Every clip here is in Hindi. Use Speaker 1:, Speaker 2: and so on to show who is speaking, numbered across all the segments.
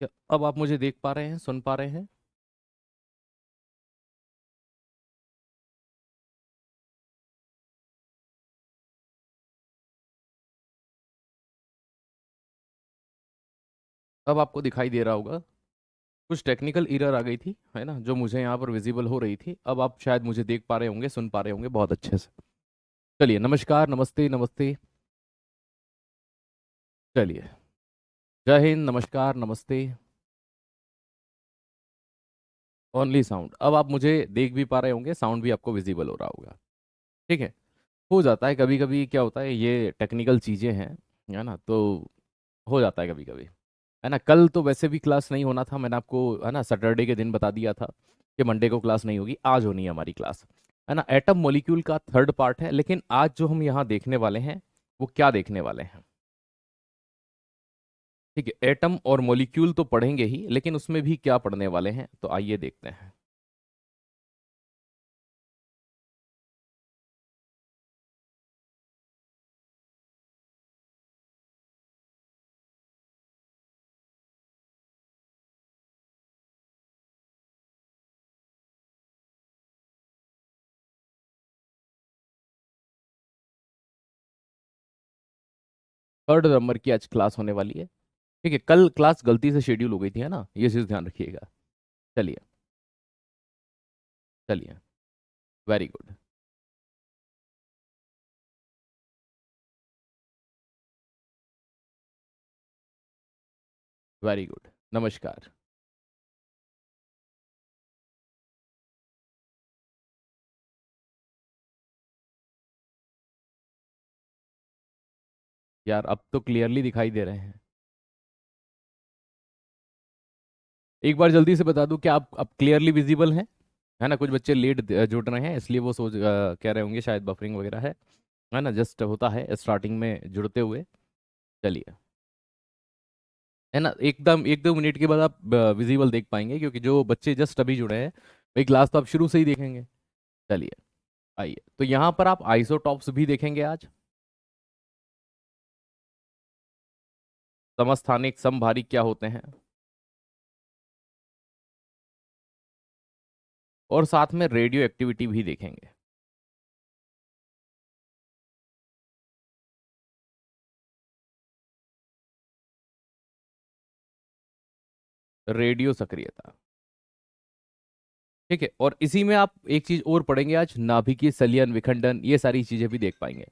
Speaker 1: क्या अब आप मुझे देख पा रहे हैं, सुन पा रहे हैं? अब आपको दिखाई दे रहा होगा। कुछ टेक्निकल एरर आ गई थी, है ना, जो मुझे यहाँ पर विजिबल हो रही थी। अब आप शायद मुझे देख पा रहे होंगे, सुन पा रहे होंगे बहुत अच्छे से। चलिए, नमस्कार, नमस्ते, नमस्ते। चलिए, जय हिंद, नमस्कार, नमस्ते। Only sound. अब आप मुझे देख भी पा रहे होंगे, साउंड भी आपको विजिबल हो रहा होगा। ठीक है। हो जाता है कभी कभी, क्या होता है, ये टेक्निकल चीज़ें हैं, है ना, तो हो जाता है कभी कभी। है ना, कल तो वैसे भी क्लास नहीं होना था, मैंने आपको, है ना, सैटरडे के दिन बता दिया था कि मंडे को क्लास नहीं होगी। आज होनी है हमारी क्लास। है ना, एटम मॉलिक्यूल का थर्ड पार्ट है, लेकिन आज जो हम यहाँ देखने वाले हैं वो क्या देखने वाले हैं? ठीक है, एटम और मॉलिक्यूल तो पढ़ेंगे ही, लेकिन उसमें भी क्या पढ़ने वाले हैं, तो आइए देखते हैं। थर्ड नंबर की आज क्लास होने वाली है। ठीक है, कल क्लास गलती से शेड्यूल हो गई थी, है ना, ये चीज़ ध्यान रखिएगा। चलिए, चलिए। Very good. Very good. नमस्कार। यार, अब तो क्लियरली दिखाई दे रहे हैं। एक बार जल्दी से बता दूं कि आप अब क्लियरली विजिबल हैं? है ना, कुछ बच्चे लेट जुड़ रहे हैं, इसलिए वो कह रहे होंगे शायद बफरिंग वगैरह है ना, जस्ट होता है स्टार्टिंग में जुड़ते हुए। चलिए। है ना, एकदम एक दो मिनट के बाद आप विजिबल देख पाएंगे, क्योंकि जो बच्चे जस्ट अभी जुड़े हैं भाई, क्लास तो आप शुरू से ही देखेंगे। चलिए, आइए, तो यहाँ पर आप आइसोटॉप्स भी देखेंगे आज। समस्थानिक समभारिक क्या होते हैं, और साथ में रेडियो एक्टिविटी भी देखेंगे। रेडियो सक्रियता। ठीक है, और इसी में आप एक चीज और पढ़ेंगे आज, नाभिकीय संलयन, विखंडन, ये सारी चीजें भी देख पाएंगे।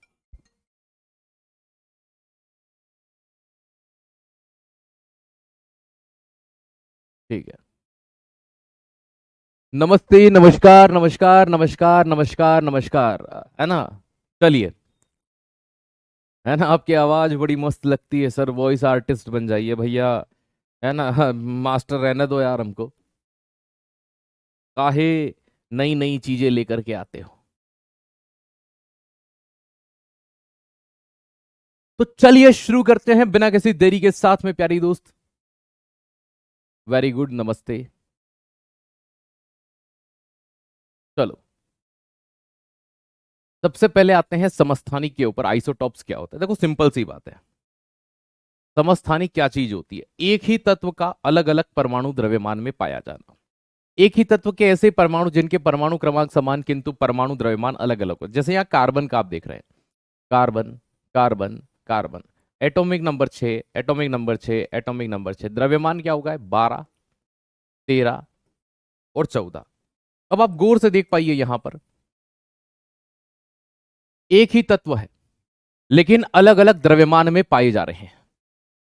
Speaker 1: ठीक है। नमस्ते, नमस्कार, नमस्कार, नमस्कार, नमस्कार, नमस्कार। है ना। चलिए। है ना, आपकी आवाज बड़ी मस्त लगती है सर, वॉइस आर्टिस्ट बन जाइए भैया। है ना, हाँ, मास्टर रहने दो यार हमको। काहे नई नई चीजें लेकर के आते हो? तो चलिए शुरू करते हैं बिना किसी देरी के साथ में, प्यारी दोस्त। वेरी गुड, नमस्ते। चलो, सबसे पहले आते हैं समस्थानिक के ऊपर, आइसोटॉप्स क्या होता है। देखो, सिंपल सी बात है। समस्थानिक क्या चीज होती है? एक ही तत्व का अलग अलग परमाणु द्रव्यमान में पाया जाना। एक ही तत्व के ऐसे परमाणु जिनके परमाणु क्रमांक समान किंतु परमाणु द्रव्यमान अलग अलग हो, जैसे यहाँ कार्बन का आप देख रहे हैं। Carbon, carbon, carbon. Atomic number 6, atomic number 6, atomic number 6, द्रव्यमान क्या होगा? 12, 13 और 14। अब आप गौर से देख पाइए, यहां पर एक ही तत्व है, लेकिन अलग अलग द्रव्यमान में पाए जा रहे हैं।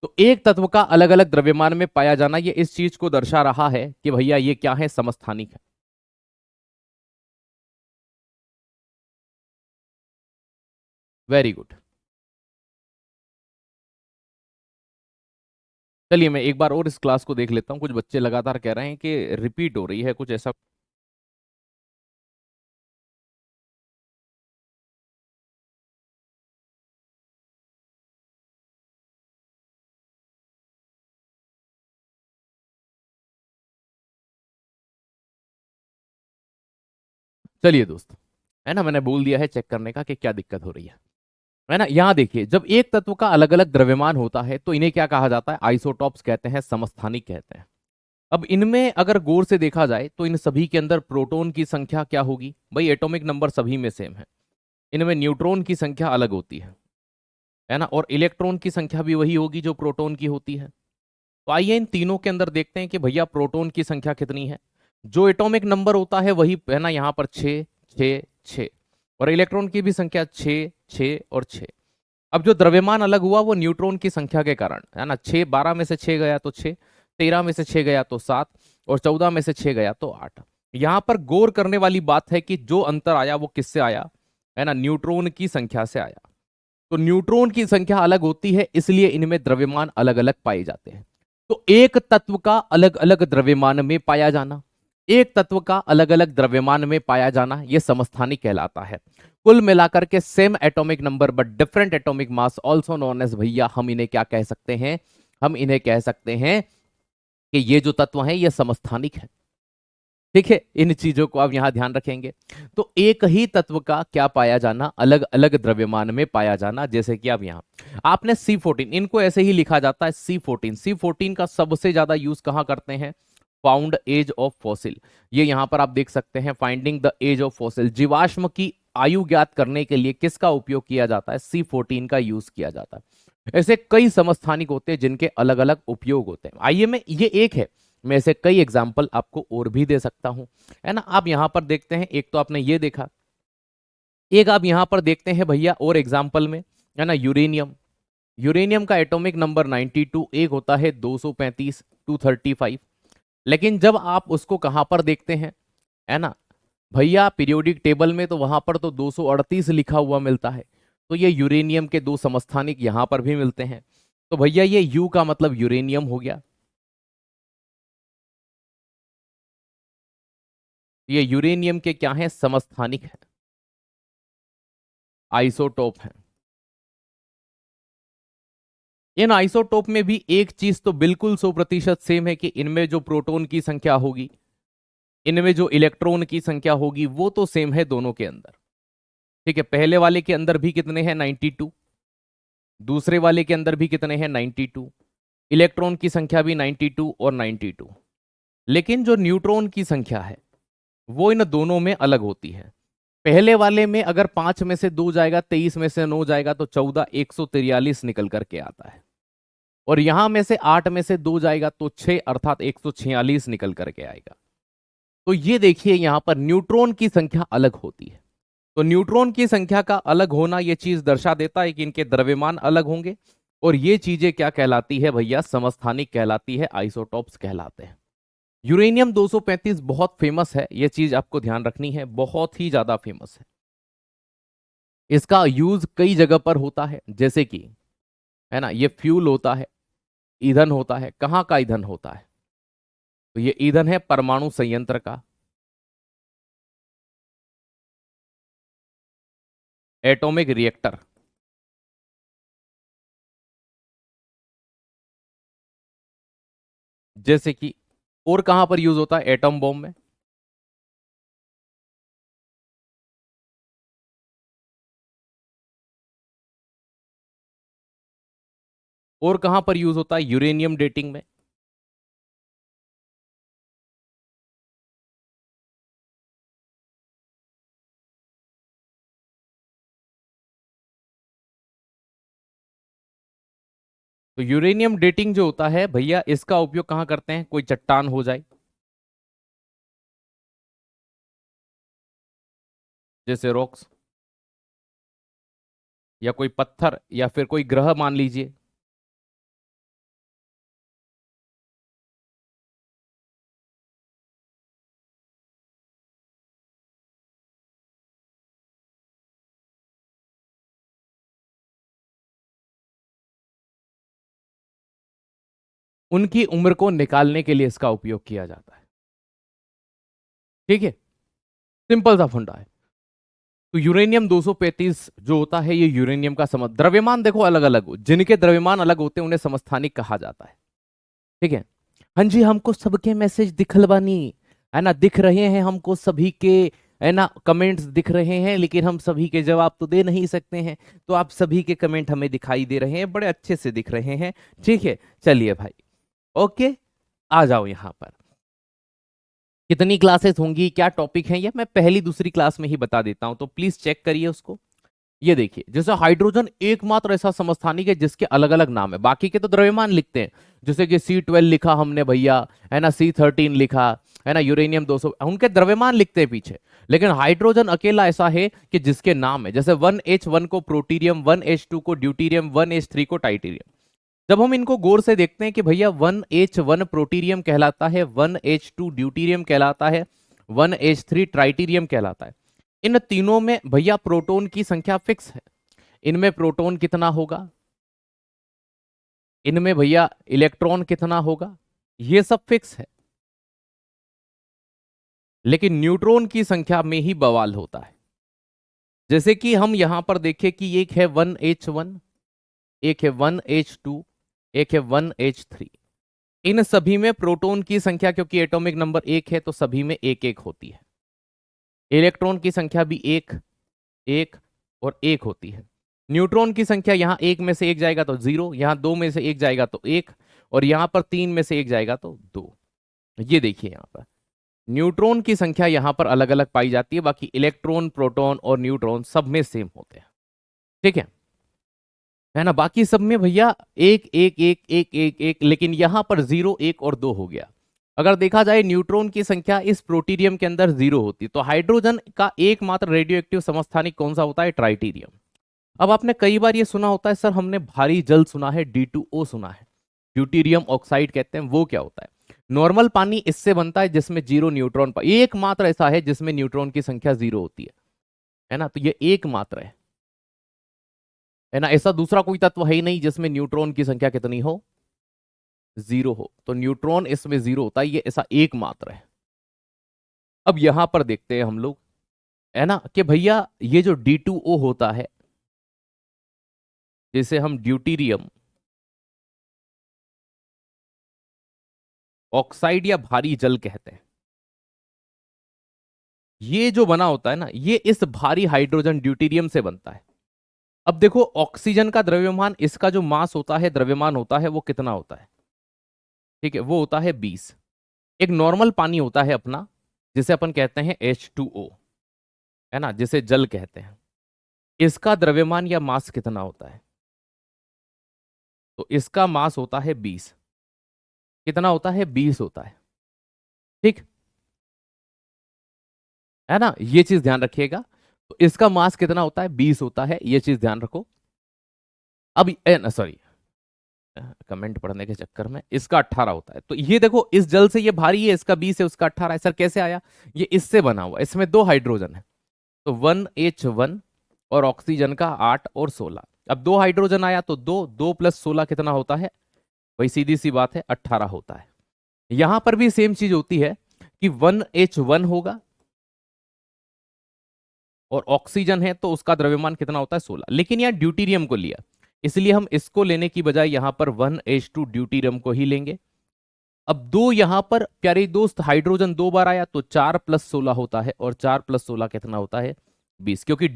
Speaker 1: तो एक तत्व का अलग अलग द्रव्यमान में पाया जाना, ये इस चीज को दर्शा रहा है कि भैया ये क्या है? समस्थानिक है। Very good. चलिए, मैं एक बार और इस क्लास को देख लेता हूँ। कुछ बच्चे लगातार कह रहे हैं कि रिपीट हो रही है, कुछ ऐसा। चलिए दोस्त, है ना, मैंने बोल दिया है चेक करने का कि क्या दिक्कत हो रही है। है ना। यहां देखिए, जब एक तत्व का अलग अलग द्रव्यमान होता है तो इन्हें क्या कहा जाता है, आइसोटॉप्स कहते हैं, समस्थानिक कहते हैं। अब इनमें अगर गौर से देखा जाए तो इन सभी के अंदर प्रोटॉन की संख्या क्या होगी भाई, एटॉमिक नंबर सभी में सेम है। इनमें न्यूट्रॉन की संख्या अलग होती है ना, और इलेक्ट्रॉन की संख्या भी वही होगी जो प्रोटॉन की होती है। तो आइए इन तीनों के अंदर देखते हैं कि भैया प्रोटॉन की संख्या कितनी है। जो एटॉमिक नंबर होता है वही है ना, यहाँ पर 6 6 6, और इलेक्ट्रॉन की भी संख्या 6 6 और 6। अब जो द्रव्यमान अलग हुआ वो न्यूट्रॉन की संख्या के कारण है ना, 6 12 में से 6 गया तो 6, 13 में से 6 गया तो 7, और 14 में से 6 गया तो 8। यहां पर गौर करने वाली बात है कि जो अंतर आया वो किससे आया, है ना, न्यूट्रॉन की संख्या से आया। तो न्यूट्रॉन की संख्या अलग होती है, इसलिए इनमें द्रव्यमान अलग अलग पाए जाते हैं। तो एक तत्व का अलग अलग द्रव्यमान में पाया जाना, एक तत्व का अलग अलग द्रव्यमान में पाया जाना, यह समस्थानिक कहलाता है। कुल मिलाकर के same atomic number but different atomic mass, also known as, भैया हम इन्हें क्या कह सकते हैं, हम इन्हें कह सकते हैं कि ये जो तत्व है ये समस्थानिक है। ठीक है, इन चीजों को आप यहां ध्यान रखेंगे। तो एक ही तत्व का क्या पाया जाना, अलग अलग द्रव्यमान में पाया जाना। जैसे कि अब यहां आपने C14, इनको ऐसे ही लिखा जाता है C14। C14 का सबसे ज्यादा यूज कहां करते हैं, फाउंड एज ऑफ फॉसिल। ये यहां पर आप देख सकते हैं, finding the age of fossil, जीवाश्म की आयु ज्ञात करने के लिए किसका उपयोग किया जाता है, C14 का यूज किया जाता है। ऐसे कई समस्थानिक होते हैं जिनके अलग अलग उपयोग होते हैं। आइए मैं, ये एक है, मैं ऐसे कई एग्जाम्पल आपको और भी दे सकता हूं, है ना। आप यहां पर देखते हैं, एक तो आपने ये देखा, एक आप यहां पर देखते हैं भैया और एग्जाम्पल में, है ना, यूरेनियम। यूरेनियम का एटॉमिक नंबर 92, एक होता है 235 235। लेकिन जब आप उसको कहां पर देखते हैं, है ना भैया, पीरियोडिक टेबल में, तो वहां पर तो 238 लिखा हुआ मिलता है। तो ये यूरेनियम के दो समस्थानिक यहां पर भी मिलते हैं। तो भैया ये यू का मतलब यूरेनियम हो गया, ये यूरेनियम के क्या है, समस्थानिक है, आइसोटोप है। इन आइसोटोप में भी एक चीज तो बिल्कुल 100% सेम है कि इनमें जो प्रोटॉन की संख्या होगी, इनमें जो इलेक्ट्रॉन की संख्या होगी, वो तो सेम है दोनों के अंदर। ठीक है, पहले वाले के अंदर भी कितने हैं, 92, दूसरे वाले के अंदर भी कितने हैं, 92, इलेक्ट्रॉन की संख्या भी 92 और 92। लेकिन जो न्यूट्रॉन की संख्या है वो इन दोनों में अलग होती है। पहले वाले में अगर 5 में से 2 जाएगा, 23 में से 9 जाएगा तो 14, 143 निकल करके आता है। और यहां में से 8 में से 2 जाएगा तो 6, अर्थात 146 निकल करके आएगा। तो ये देखिए, यहां पर न्यूट्रॉन की संख्या अलग होती है। तो न्यूट्रॉन की संख्या का अलग होना यह चीज दर्शा देता है कि इनके द्रव्यमान अलग होंगे, और ये चीजें क्या कहलाती है भैया, समस्थानिक कहलाती है, आइसोटॉप्स कहलाते हैं। यूरेनियम 235 बहुत फेमस है, यह चीज आपको ध्यान रखनी है, बहुत ही ज्यादा फेमस है। इसका यूज कई जगह पर होता है, जैसे कि, है ना, ये फ्यूल होता है, ईंधन होता है। कहाँ का ईंधन होता है, तो ये ईंधन है परमाणु संयंत्र का, एटॉमिक रिएक्टर। जैसे कि और कहां पर यूज होता है, एटम बॉम्ब में। और कहां पर यूज होता है, यूरेनियम डेटिंग में। तो यूरेनियम डेटिंग जो होता है भैया, इसका उपयोग कहां करते हैं, कोई चट्टान हो जाए, जैसे रॉक्स, या कोई पत्थर, या फिर कोई ग्रह मान लीजिए। उनकी उम्र को निकालने के लिए इसका उपयोग किया जाता है। ठीक है, सिंपल सा फंडा है। तो यूरेनियम 235 जो होता है, ये यूरेनियम का द्रव्यमान देखो अलग अलग हो, जिनके द्रव्यमान अलग होते हैं उन्हें समस्थानिक कहा जाता है। ठीक है, हाँ जी, हमको सबके मैसेज दिखल बानी, है ना, दिख रहे हैं हमको सभी के, है ना कमेंट्स दिख रहे हैं, लेकिन हम सभी के जवाब तो दे नहीं सकते हैं, तो आप सभी के कमेंट हमें दिखाई दे रहे हैं, बड़े अच्छे से दिख रहे हैं। ठीक है, चलिए भाई, ओके, आ जाओ यहां पर। कितनी क्लासेस होंगी, क्या टॉपिक है, ये मैं पहली दूसरी क्लास में ही बता देता हूं, तो प्लीज चेक करिए उसको। ये देखिए, जैसे हाइड्रोजन एकमात्र ऐसा समस्थानिक है जिसके अलग अलग नाम है, बाकी के तो द्रव्यमान लिखते हैं, जैसे कि C12 लिखा हमने भैया, है ना, C13 लिखा, है ना, यूरेनियम 200, उनके द्रव्यमान लिखते हैं पीछे। लेकिन हाइड्रोजन अकेला ऐसा है कि जिसके नाम है, जैसे 1H1 को प्रोटीरियम, 1H2 को ड्यूटीरियम, 1H3 को टाइटेरियम। जब हम इनको गौर से देखते हैं कि भैया 1H1 प्रोटीरियम कहलाता है, 1H2 ड्यूटीरियम कहलाता है, 1H3 ट्राइटीरियम कहलाता है। इन तीनों में भैया प्रोटॉन की संख्या फिक्स है, इनमें प्रोटॉन कितना होगा, इनमें भैया इलेक्ट्रॉन कितना होगा, ये सब फिक्स है। लेकिन न्यूट्रॉन की संख्या में ही बवाल होता है। जैसे कि हम यहां पर देखें कि एक है 1H1, एक है 1H2, एक है 1H3। इन सभी में प्रोटॉन की संख्या, क्योंकि एटॉमिक नंबर एक है, तो सभी में एक एक होती है। इलेक्ट्रॉन की संख्या भी एक, एक और एक होती है। न्यूट्रॉन की संख्या यहां एक में से एक जाएगा तो 0, यहां दो में से एक जाएगा तो 1, और यहां पर 3 में से एक जाएगा तो 2। ये देखिए यहां पर न्यूट्रॉन की संख्या यहां पर अलग अलग पाई जाती है, बाकी इलेक्ट्रॉन, प्रोटॉन और न्यूट्रॉन सब में सेम होते हैं। ठीक है ना, बाकी सब में भैया एक एक एक एक एक एक, लेकिन यहां पर 0, 1 और 2 हो गया। अगर देखा जाए न्यूट्रॉन की संख्या इस प्रोटीरियम के अंदर 0 होती, तो हाइड्रोजन का एकमात्र रेडियो एक्टिव समस्थानिक कौन सा होता है, ट्राइटीरियम। अब आपने कई बार ये सुना होता है, सर हमने भारी जल सुना है, D2O सुना है, ड्यूटीरियम ऑक्साइड कहते हैं, वो क्या होता है? नॉर्मल पानी इससे बनता है जिसमें 0 न्यूट्रॉन, एकमात्र ऐसा है जिसमें न्यूट्रॉन की संख्या 0 होती है ना, तो ये एकमात्र है ना, ऐसा दूसरा कोई तत्व है ही नहीं जिसमें न्यूट्रॉन की संख्या कितनी हो, 0 हो। तो न्यूट्रॉन इसमें 0 होता है, ये ऐसा एकमात्र है। अब यहां पर देखते हैं हम लोग, है ना, कि भैया ये जो D2O होता है, जिसे हम ड्यूटीरियम ऑक्साइड या भारी जल कहते हैं, ये जो बना होता है ना, ये इस भारी हाइड्रोजन ड्यूटीरियम से बनता है। अब देखो, ऑक्सीजन का द्रव्यमान, इसका जो मास होता है, द्रव्यमान होता है, वो कितना होता है? ठीक है, वो होता है 20। एक नॉर्मल पानी होता है अपना, जिसे अपन कहते हैं H2O, है ना, जिसे जल कहते हैं, इसका द्रव्यमान या मास कितना होता है? तो इसका मास होता है 20। कितना होता है? 20 होता है। ठीक है ना, ये चीज ध्यान रखिएगा। तो इसका मास कितना होता है? 20 होता है, ये चीज ध्यान रखो। अब सॉरी, कमेंट पढ़ने के चक्कर में इसका 18 होता है। तो ये देखो, इस जल से ये भारी है, इसका 20 है, उसका 18 है। सर कैसे आया? ये इससे बना हुआ, इसमें 2 हाइड्रोजन है, तो 1H1 और ऑक्सीजन का 8 और 16। अब 2 हाइड्रोजन आया तो 2, 2 + 16 कितना होता है? वही सीधी सी बात है, 18 होता है। यहां पर भी सेम चीज होती है कि 1H1 होगा और ऑक्सीजन है, तो उसका द्रव्यमान कितना होता है? 16। लेकिन यहां ड्यूटीरियम को लिया, इसलिए हम इसको लेने की बजाय यहां पर 1H2 ड्यूटीरियम को ही लेंगे। अब 2 यहां पर प्यारे दोस्त हाइड्रोजन 2 बार आया, तो 4 + 16 होता है, और 4 + 16 कितना होता है? 20। क्योंकि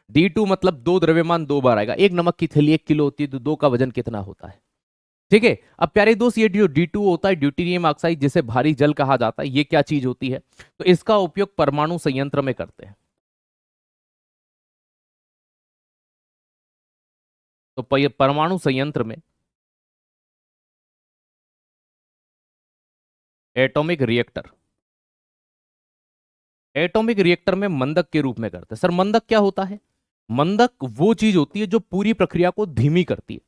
Speaker 1: D2 मतलब 2 द्रव्यमान 2 बार आएगा। एक नमक की थैली 1 किलो होती है, तो 2 का वजन कितना होता है? ठीक है। अब प्यारे दोस्त, ये जो D2 होता है, ड्यूटीरियम ऑक्साइड, जिसे भारी जल कहा जाता है, ये क्या चीज होती है? तो इसका उपयोग परमाणु संयंत्र में करते हैं। तो परमाणु संयंत्र में, एटॉमिक रिएक्टर, एटॉमिक रिएक्टर में मंदक के रूप में करते हैं। सर मंदक क्या होता है? मंदक वो चीज होती है जो पूरी प्रक्रिया को धीमी करती है।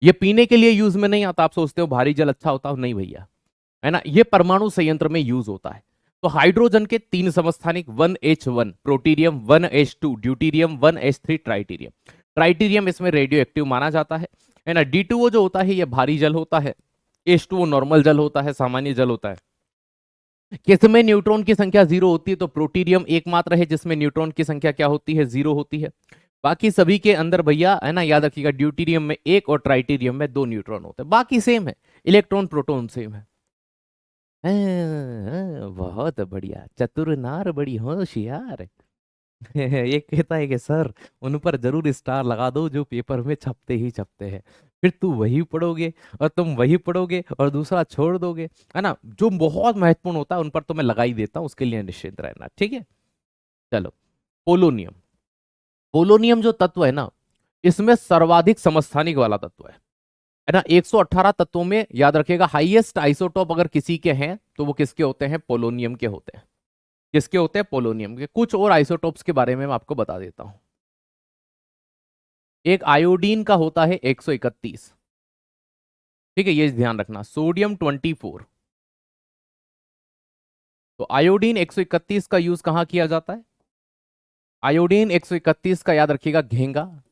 Speaker 1: ये पीने के लिए यूज में नहीं आता। आप सोचते हो भारी जल अच्छा होता हो, नहीं भैया, है ना, ये परमाणु संयंत्र में यूज होता है। तो हाइड्रोजन के 3 समस्थानिक, 1H1 प्रोटीरियम, 1H2 ड्यूटीरियम, 1H3 ट्राइटीरियम। ट्राइटीरियम इसमें रेडियो एक्टिव माना जाता है ना। D2O जो होता है, ये भारी जल होता है। H2O नॉर्मल जल होता है, सामान्य जल होता है। किसमें न्यूट्रॉन की संख्या 0 होती है? तो प्रोटीरियम एकमात्र है जिसमें न्यूट्रॉन की संख्या क्या होती है? 0 होती है। बाकी सभी के अंदर भैया, है ना, याद रखिएगा, ड्यूटीरियम में 1 और ट्राइटीरियम में 2 न्यूट्रॉन होते हैं। बाकी सेम है, इलेक्ट्रॉन प्रोटॉन सेम है। बहुत बढ़िया, चतुर नार बड़ी होशियार। ये कहता है कि सर उन पर जरूर स्टार लगा दो जो पेपर में छपते ही छपते हैं, फिर तू वही पढ़ोगे और तुम वही पढ़ोगे और दूसरा छोड़ दोगे, है ना। जो बहुत महत्वपूर्ण होता है उन पर तो मैं लगा ही देता हूँ, उसके लिए निश्चिंत रहना, ठीक है। चलो, पोलोनियम। पोलोनियम जो तत्व है ना, इसमें सर्वाधिक समस्थानिक वाला तत्व है ना। 118 तत्वों में याद रखिएगा, हाईएस्ट आइसोटोप अगर किसी के हैं तो वो किसके होते हैं? पोलोनियम के होते हैं। किसके होते हैं? पोलोनियम के। कुछ और आइसोटोप्स के बारे में मैं आपको बता देता हूं। एक आयोडीन का होता है 131, ठीक है, ये ध्यान रखना। सोडियम 24। तो आयोडीन 131 का यूज कहां किया जाता है? आयोडीन 131 का याद रखिएगा, घेंगा,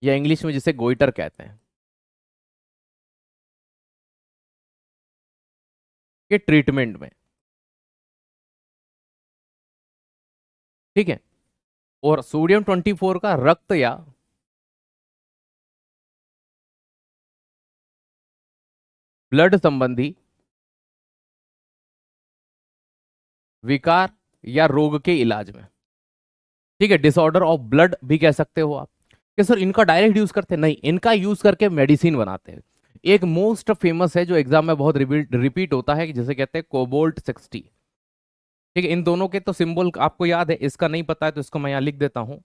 Speaker 1: या इंग्लिश में जिसे गोइटर कहते हैं, के ट्रीटमेंट में, ठीक है। और सोडियम 24 का रक्त या ब्लड संबंधी विकार या रोग के इलाज में, ठीक है। डिसऑर्डर ऑफ ब्लड भी कह सकते हो आप। कि सर इनका डायरेक्ट यूज करते हैं? नहीं, इनका यूज करके मेडिसिन बनाते हैं। एक मोस्ट फेमस है जो एग्जाम में बहुत रिपीट होता है, जिसे कहते हैं कोबाल्ट 60, ठीक है। इन दोनों के तो सिंबल आपको याद है, इसका नहीं पता है तो इसको मैं यहां लिख देता हूं।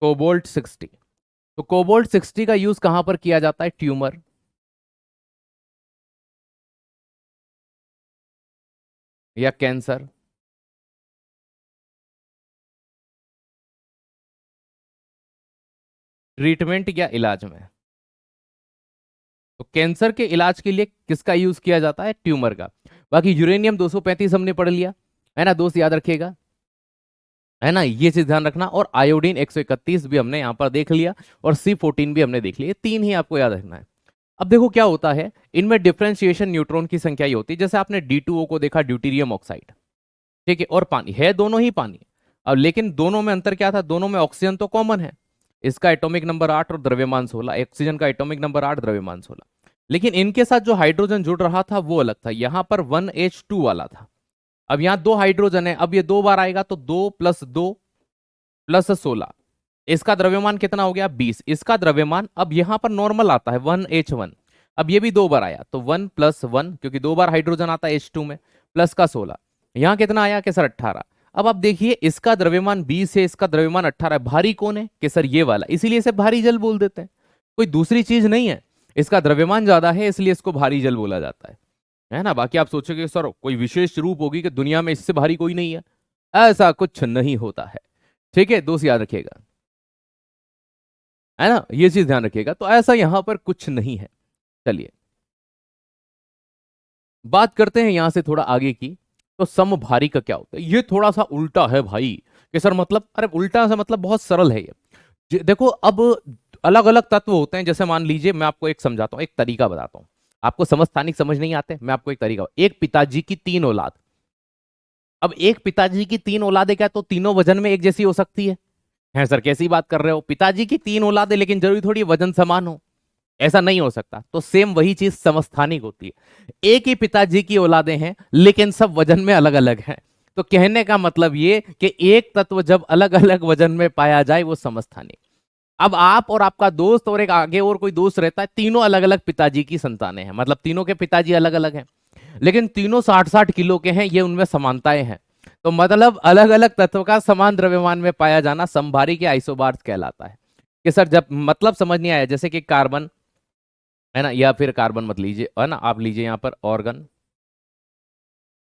Speaker 1: कोबाल्ट 60। तो कोबाल्ट 60 का यूज कहां पर किया जाता है? ट्यूमर या कैंसर, ट्रीटमेंट या इलाज में। तो कैंसर के इलाज के लिए किसका यूज किया जाता है? ट्यूमर का। बाकी यूरेनियम 235 हमने पढ़ लिया, है ना, दोस्त याद रखिएगा, है ना, ये चीज ध्यान रखना। और आयोडीन 131 भी हमने यहां पर देख लिया, और C14 भी हमने देख लिया। ये तीन ही आपको याद रखना है। अब देखो क्या होता है, इनमें डिफरेंशिएशन न्यूट्रॉन की संख्या ही होती है। जैसे आपने D2O को देखा, ड्यूटीरियम ऑक्साइड, ठीक है, और पानी है, दोनों ही पानी। अब लेकिन दोनों में अंतर क्या था? दोनों में ऑक्सीजन तो कॉमन है, इसका एटॉमिक नंबर 8 और द्रव्यमान 16, ऑक्सीजन का एटॉमिक नंबर 8, द्रव्यमान 16। लेकिन इनके साथ जो हाइड्रोजन जुड़ रहा था वो अलग था, यहां पर 1H2 वाला था। अब यहां दो हाइड्रोजन है, अब ये दो बार आएगा तो 2 + 2 + 16। इसका द्रव्यमान कितना हो गया? 20। इसका द्रव्यमान अब यहां पर नॉर्मल आता है 1H1। अब ये भी दो बार आया तो 1 + 1, क्योंकि दो बार हाइड्रोजन आता है H2 में, प्लस का 16। यहां कितना आया कि सर 18। अब आप देखिए, इसका द्रव्यमान 20 है, इसका द्रव्यमान 18 है। भारी कौन है? कि सर ये वाला, इसीलिए इसे भारी जल बोल देते हैं। कोई दूसरी चीज नहीं है, इसका द्रव्यमान ज्यादा है इसलिए इसको भारी जल बोला जाता है ना। बाकी आप सोचोगे सर कोई विशेष रूप होगी कि दुनिया में इससे भारी कोई नहीं है, ऐसा कुछ नहीं होता है, ठीक है दोस्त, याद रखिएगा, है ना, ये चीज ध्यान रखिएगा। तो ऐसा यहां पर कुछ नहीं है। चलिए बात करते हैं यहां से थोड़ा आगे की। तो समभारी का क्या होता है? ये थोड़ा सा उल्टा है भाई, कि सर मतलब, अरे उल्टा सा मतलब बहुत सरल है ये। देखो, अब अलग अलग तत्व होते हैं। जैसे मान लीजिए, मैं आपको एक समझाता हूँ, एक तरीका बताता हूँ। आपको समस्थानिक समझ नहीं आते, मैं आपको एक तरीका, एक पिताजी की तीन औलाद। अब एक पिताजी की तीन औलादें, क्या तो तीनों वजन में एक जैसी हो सकती है सर कैसी बात कर रहे हो? पिताजी की तीन औलादें, लेकिन जरूरी थोड़ी वजन समान हो, ऐसा नहीं हो सकता। तो सेम वही चीज समस्थानिक होती है। एक ही पिताजी की औलादें हैं लेकिन सब वजन में अलग अलग हैं। तो कहने का मतलब ये कि एक तत्व जब अलग अलग वजन में पाया जाए वो समस्थानिक। अब आप और आपका दोस्त और एक आगे और कोई दोस्त रहता है, तीनों अलग अलग पिताजी की संतानें हैं, मतलब तीनों के पिताजी अलग अलग हैं, लेकिन तीनों 60-60 किलो के हैं, ये उनमें समानताएं हैं। तो मतलब अलग अलग तत्व का समान द्रव्यमान में पाया जाना समभारी के आइसोबार्स कहलाता है। कि सर जब मतलब समझ नहीं आया, जैसे कि कार्बन, है ना, या फिर कार्बन मत लीजिए, है ना, आप लीजिए यहां पर ऑर्गन,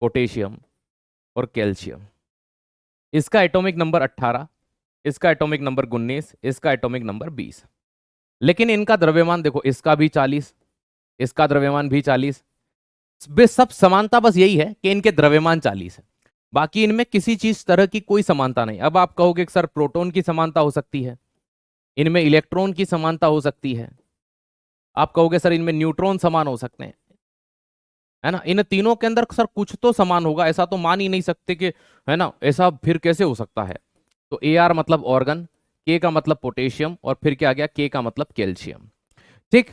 Speaker 1: पोटेशियम और कैल्शियम। इसका एटॉमिक नंबर 18, इसका एटॉमिक नंबर 19, इसका एटॉमिक नंबर 20। लेकिन इनका द्रव्यमान देखो, इसका भी 40, इसका द्रव्यमान भी 40। सब समानता बस यही है कि इनके द्रव्यमान 40 है, बाकी इनमें किसी चीज तरह की कोई समानता नहीं। अब आप कहोगे कि सर प्रोटॉन की समानता हो सकती है, इनमें इलेक्ट्रॉन की समानता हो सकती है, आप कहोगे सर इनमें न्यूट्रॉन समान हो सकते हैं, है ना, इन तीनों के अंदर सर कुछ तो समान होगा, ऐसा तो मान ही नहीं सकते कि, है ना, ऐसा फिर कैसे हो सकता है? तो AR मतलब ऑर्गन, के का मतलब पोटेशियम, और फिर क्या आ गया, के का मतलब कैल्शियम। ठीक,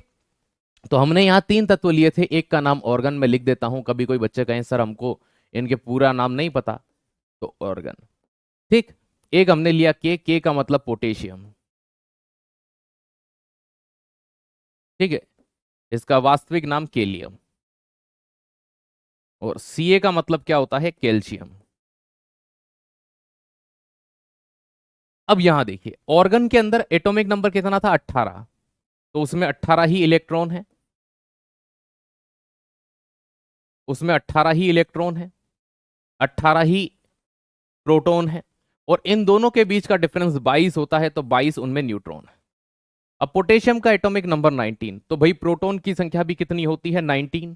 Speaker 1: तो हमने यहाँ 3 तत्व लिए थे। एक का नाम ऑर्गन, में लिख देता हूं, कभी कोई बच्चे कहें सर हमको इनके पूरा नाम नहीं पता, तो ऑर्गन। ठीक, एक हमने लिया के का मतलब पोटेशियम। ठीक है, इसका वास्तविक नाम केलियम। और सी का मतलब क्या होता है, कैल्शियम। अब यहां देखिए, ऑर्गन के अंदर एटॉमिक नंबर कितना था, 18, तो उसमें 18 ही इलेक्ट्रॉन है, उसमें 18 ही इलेक्ट्रॉन है, 18 ही प्रोटॉन है, और इन दोनों के बीच का डिफरेंस 22 होता है, तो 22 उनमें न्यूट्रॉन है। अब पोटेशियम का एटॉमिक नंबर 19, तो भाई प्रोटॉन की संख्या भी कितनी होती है, 19,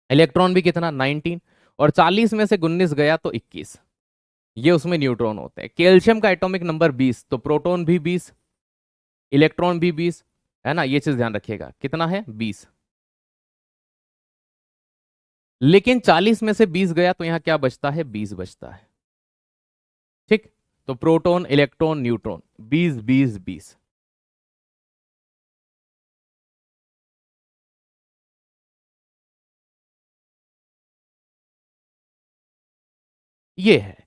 Speaker 1: इलेक्ट्रॉन भी कितना, 19, और 40 में से 19 गया तो 21, ये उसमें न्यूट्रॉन होते हैं। कैल्शियम का एटॉमिक नंबर 20, तो प्रोटॉन भी 20, इलेक्ट्रॉन भी 20, है ना, ये चीज ध्यान रखिएगा, कितना है, 20। लेकिन 40 में से 20 गया तो यहां क्या बचता है, 20 बचता है। ठीक, तो प्रोटॉन, इलेक्ट्रॉन, न्यूट्रॉन, 20 20 20। ये है।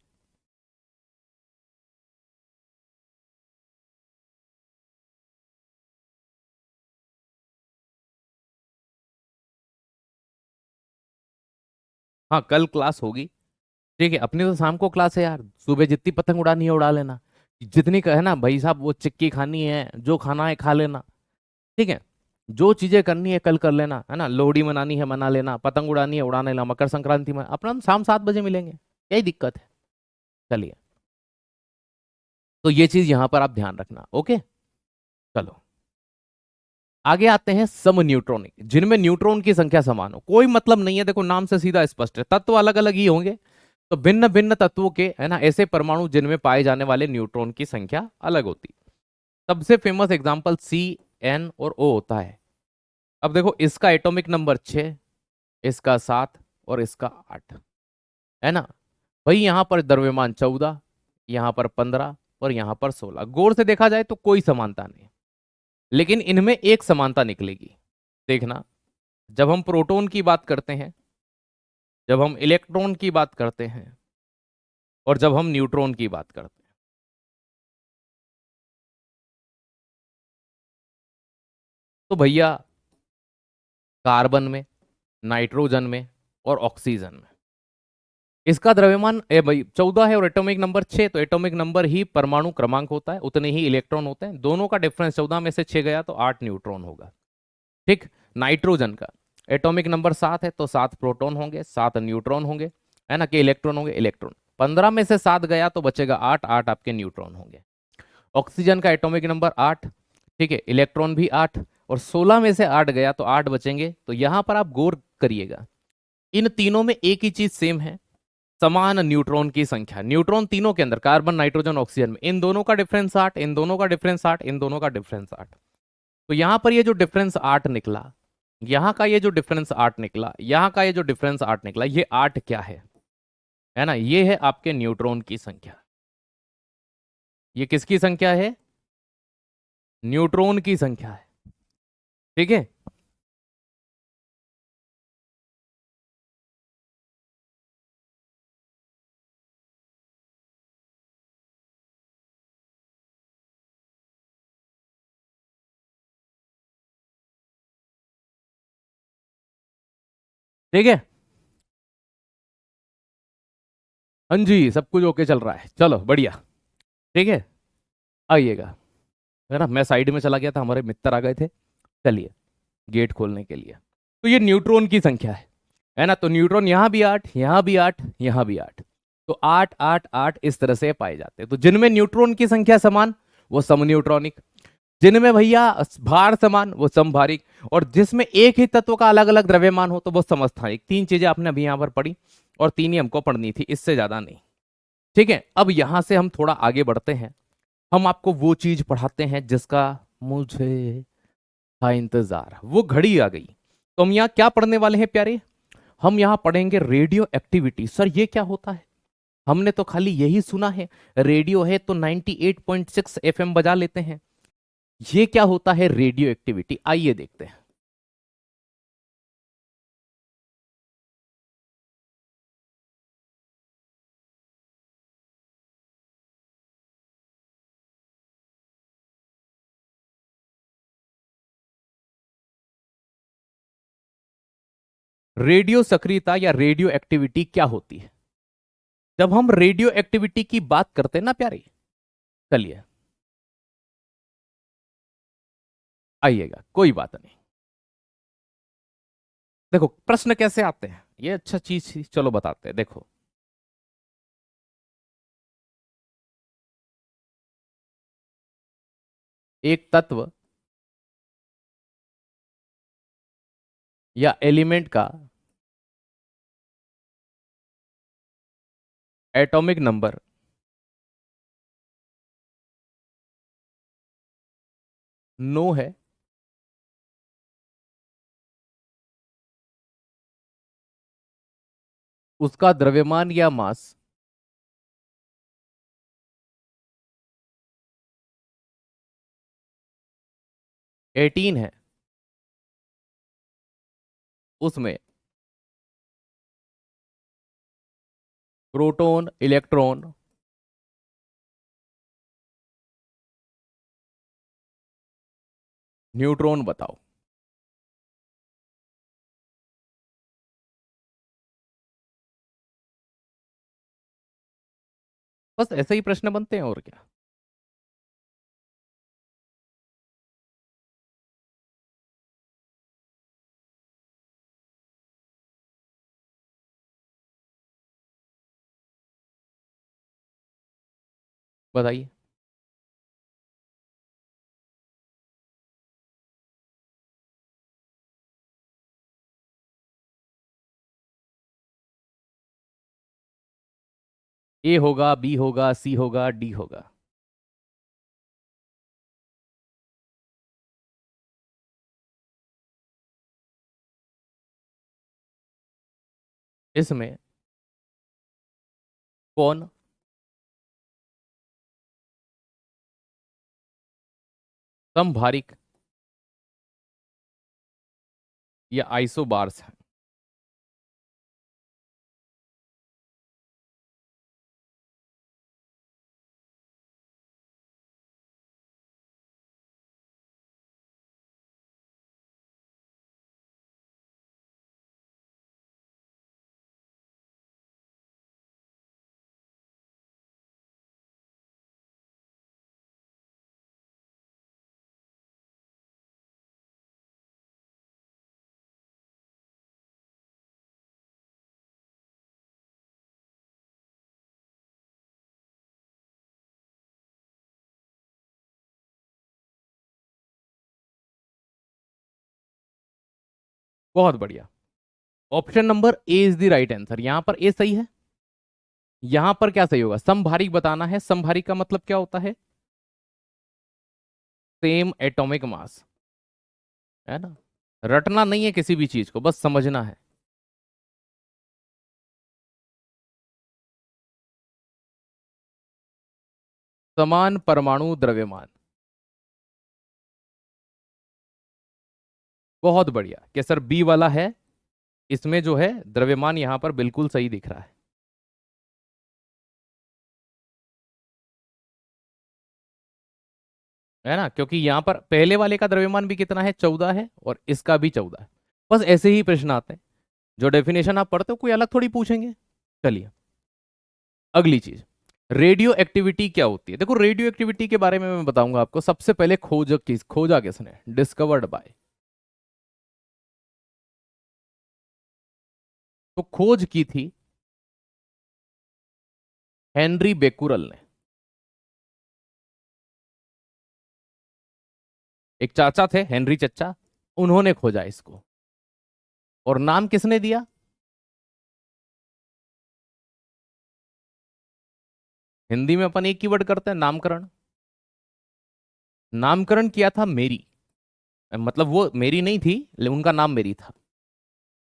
Speaker 1: हाँ, कल क्लास होगी। ठीक है, अपनी तो शाम को क्लास है यार, सुबह जितनी पतंग उड़ानी है उड़ा लेना, जितनी है ना भाई साहब, वो चिक्की खानी है, जो खाना है खा लेना। ठीक है, जो चीजें करनी है कल कर लेना, है ना, लोहड़ी मनानी है मना लेना, पतंग उड़ानी है उड़ा लेना, मकर संक्रांति में अपना हम शाम 7 बजे मिलेंगे, यही दिक्कत है। चलिए, तो ये चीज यहां पर आप ध्यान रखना, ओके। चलो आगे आते हैं, सम न्यूट्रॉनिक, जिनमें न्यूट्रॉन की संख्या समान हो, कोई मतलब नहीं है, देखो नाम से सीधा स्पष्ट है, तत्व अलग अलग ही होंगे, तो भिन्न भिन्न तत्वों के, है ना, ऐसे परमाणु जिनमें पाए जाने वाले न्यूट्रॉन की संख्या अलग होती। सबसे फेमस एग्जांपल C, N और O होता है। अब देखो, इसका एटॉमिक नंबर 6, इसका 7 और इसका 8, है ना। भाई यहां पर द्रव्यमान 14, यहां पर 15 और यहां पर 16, गौर से देखा जाए तो कोई समानता नहीं, लेकिन इनमें एक समानता निकलेगी। देखना, जब हम प्रोटॉन की बात करते हैं, जब हम इलेक्ट्रॉन की बात करते हैं, और जब हम न्यूट्रॉन की बात करते हैं, तो भैया कार्बन में, नाइट्रोजन में और ऑक्सीजन में इसका द्रव्यमान ए भाई 14 है, और एटॉमिक नंबर 6, तो एटॉमिक नंबर ही परमाणु क्रमांक होता है, उतने ही इलेक्ट्रॉन होते हैं, दोनों का डिफरेंस 14 में से 6 गया तो 8 न्यूट्रॉन होगा। ठीक, नाइट्रोजन का एटॉमिक नंबर 7 है, तो 7 प्रोटॉन होंगे, 7 न्यूट्रॉन होंगे, है ना, कि इलेक्ट्रॉन होंगे, इलेक्ट्रॉन 15 में से 7 गया तो बचेगा 8, 8 आपके न्यूट्रॉन होंगे। ऑक्सीजन का एटॉमिक नंबर 8, ठीक है, इलेक्ट्रॉन भी 8, और 16 में से 8 गया तो 8 बचेंगे। तो यहां पर आप गौर करिएगा, इन तीनों में एक ही चीज सेम है, समान न्यूट्रॉन की संख्या। न्यूट्रॉन तीनों के अंदर, कार्बन, नाइट्रोजन, ऑक्सीजन में, इन दोनों का डिफरेंस 8, इन दोनों का डिफरेंस 8, इन दोनों का डिफरेंस 8। तो यहां पर ये जो डिफरेंस 8 निकला, यहां का ये जो डिफरेंस 8 निकला, यहां का ये जो डिफरेंस 8 निकला, ये 8 क्या है ना, ये है आपके न्यूट्रॉन की संख्या। ये किसकी संख्या है, न्यूट्रॉन की संख्या है। ठीक है, ठीक है। हाँ जी, सब कुछ ओके चल रहा है, चलो बढ़िया। ठीक है, आइएगा, है ना, मैं साइड में चला गया था, हमारे मित्र आ गए थे, चलिए गेट खोलने के लिए। तो ये न्यूट्रॉन की संख्या है ना, तो न्यूट्रॉन यहां भी 8, यहां भी 8, यहां भी 8, तो 8 8 8 इस तरह से पाए जाते हैं। तो जिनमें न्यूट्रॉन की संख्या समान वो समन्यूट्रॉनिक, जिनमें भैया भार समान वो समभारिक, और जिसमें एक ही तत्व का अलग अलग द्रव्यमान हो तो वो समस्थानिक। 3 चीजें आपने अभी यहां पर पढ़ी, और 3 ही हमको पढ़नी थी, इससे ज्यादा नहीं। ठीक है, अब यहां से हम थोड़ा आगे बढ़ते हैं, हम आपको वो चीज पढ़ाते हैं जिसका मुझे था इंतजार, वो घड़ी आ गई। तो हम यहाँ क्या पढ़ने वाले हैं प्यारे, हम यहाँ पढ़ेंगे रेडियो एक्टिविटी। सर ये क्या होता है, हमने तो खाली यही सुना है, रेडियो है तो 98.6 एफएम बजा लेते हैं। ये क्या होता है रेडियो एक्टिविटी, आइए देखते हैं। रेडियो सक्रियता या रेडियो एक्टिविटी क्या होती है? जब हम रेडियो एक्टिविटी की बात करते हैं ना प्यारे, चलिए आइएगा, कोई बात नहीं। देखो प्रश्न कैसे आते हैं, ये अच्छा चीज थी, चलो बताते हैं। देखो एक तत्व या एलिमेंट का एटॉमिक नंबर 9 है, उसका द्रव्यमान या मास 18 है, उसमें प्रोटॉन, इलेक्ट्रॉन, न्यूट्रॉन बताओ। बस ऐसे ही प्रश्न बनते हैं और क्या। बताइए। ए होगा, बी होगा, सी होगा, डी होगा। इसमें कौन समभारिक या आइसोबार्स है? बहुत बढ़िया। Option number A is the right answer, यहां पर ए सही है। यहां पर क्या सही होगा, समभारिक बताना है। समभारिक का मतलब क्या होता है? सेम एटॉमिक मास, है ना। रटना नहीं है किसी भी चीज को, बस समझना है। समान परमाणु द्रव्यमान, बहुत बढ़िया। क्या सर बी वाला है? इसमें जो है द्रव्यमान यहां पर बिल्कुल सही दिख रहा है ना, क्योंकि यहां पर पहले वाले का द्रव्यमान भी कितना है, 14 है, और इसका भी 14 है। बस ऐसे ही प्रश्न आते हैं, जो डेफिनेशन आप पढ़ते हो कोई अलग थोड़ी पूछेंगे। चलिए अगली चीज, रेडियो एक्टिविटी क्या होती है? देखो रेडियो एक्टिविटी के बारे में मैं बताऊंगा आपको। सबसे पहले खोजा किसने, डिस्कवर्ड बाय। तो खोज की थी हेनरी बेकुरल ने। एक चाचा थे हेनरी चचा, उन्होंने खोजा इसको। और नाम किसने दिया? हिंदी में अपन एक ही वर्ड करते हैं, नामकरण। नामकरण किया था मेरी, मतलब वो मेरी नहीं थी, लेकिन उनका नाम मेरी था,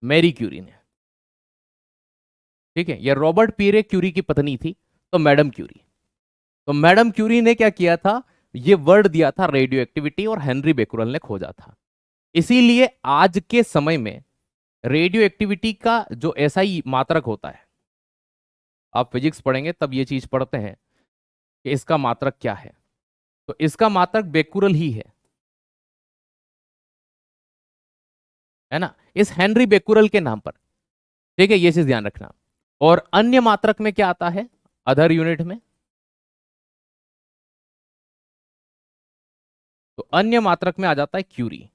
Speaker 1: मैरी क्यूरी ने। ठीक है, ये रॉबर्ट पीरे क्यूरी की पत्नी थी, तो मैडम क्यूरी। तो मैडम क्यूरी ने क्या किया था, ये वर्ड दिया था रेडियो एक्टिविटी, और हेनरी बेकुरल ने खोजा था। इसीलिए आज के समय में रेडियो एक्टिविटी का जो एसआई मात्रक होता है, आप फिजिक्स पढ़ेंगे तब ये चीज पढ़ते हैं कि इसका मात्रक क्या है, तो इसका मात्रक बेकुरल ही है ना, इस हेनरी बेकुरल के नाम पर। ठीक है, ये चीज ध्यान रखना। और अन्य मात्रक में क्या आता है, अदर यूनिट में, तो अन्य मात्रक में आ जाता है क्यूरी,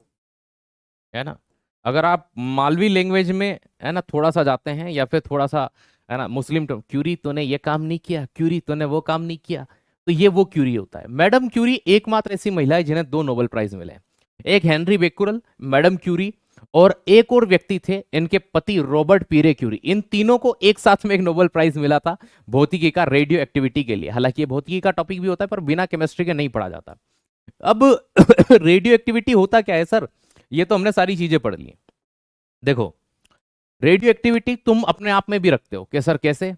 Speaker 1: है ना। अगर आप मालवी लैंग्वेज में, है ना, थोड़ा सा जाते हैं, या फिर थोड़ा सा, है ना, मुस्लिम टर्म, क्यूरी तूने ये काम नहीं किया, क्यूरी तूने वो काम नहीं किया, तो ये वो क्यूरी होता है। मैडम क्यूरी एकमात्र ऐसी महिला है जिन्हें 2 नोबेल प्राइज मिले हैं। एक हेनरी बेकुरल, मैडम क्यूरी, और एक और व्यक्ति थे, इनके पति रॉबर्ट पीरे क्यूरी। इन तीनों को एक साथ में एक नोबेल प्राइज मिला था भौतिकी का, रेडियो एक्टिविटी के लिए। हालांकि ये भौतिकी का टॉपिक भी होता है, पर बिना केमिस्ट्री के नहीं पढ़ा जाता। अब रेडियो एक्टिविटी होता क्या है सर, ये तो हमने सारी चीजें पढ़ ली। देखो, रेडियो एक्टिविटी तुम अपने आप में भी रखते हो कि सर कैसे,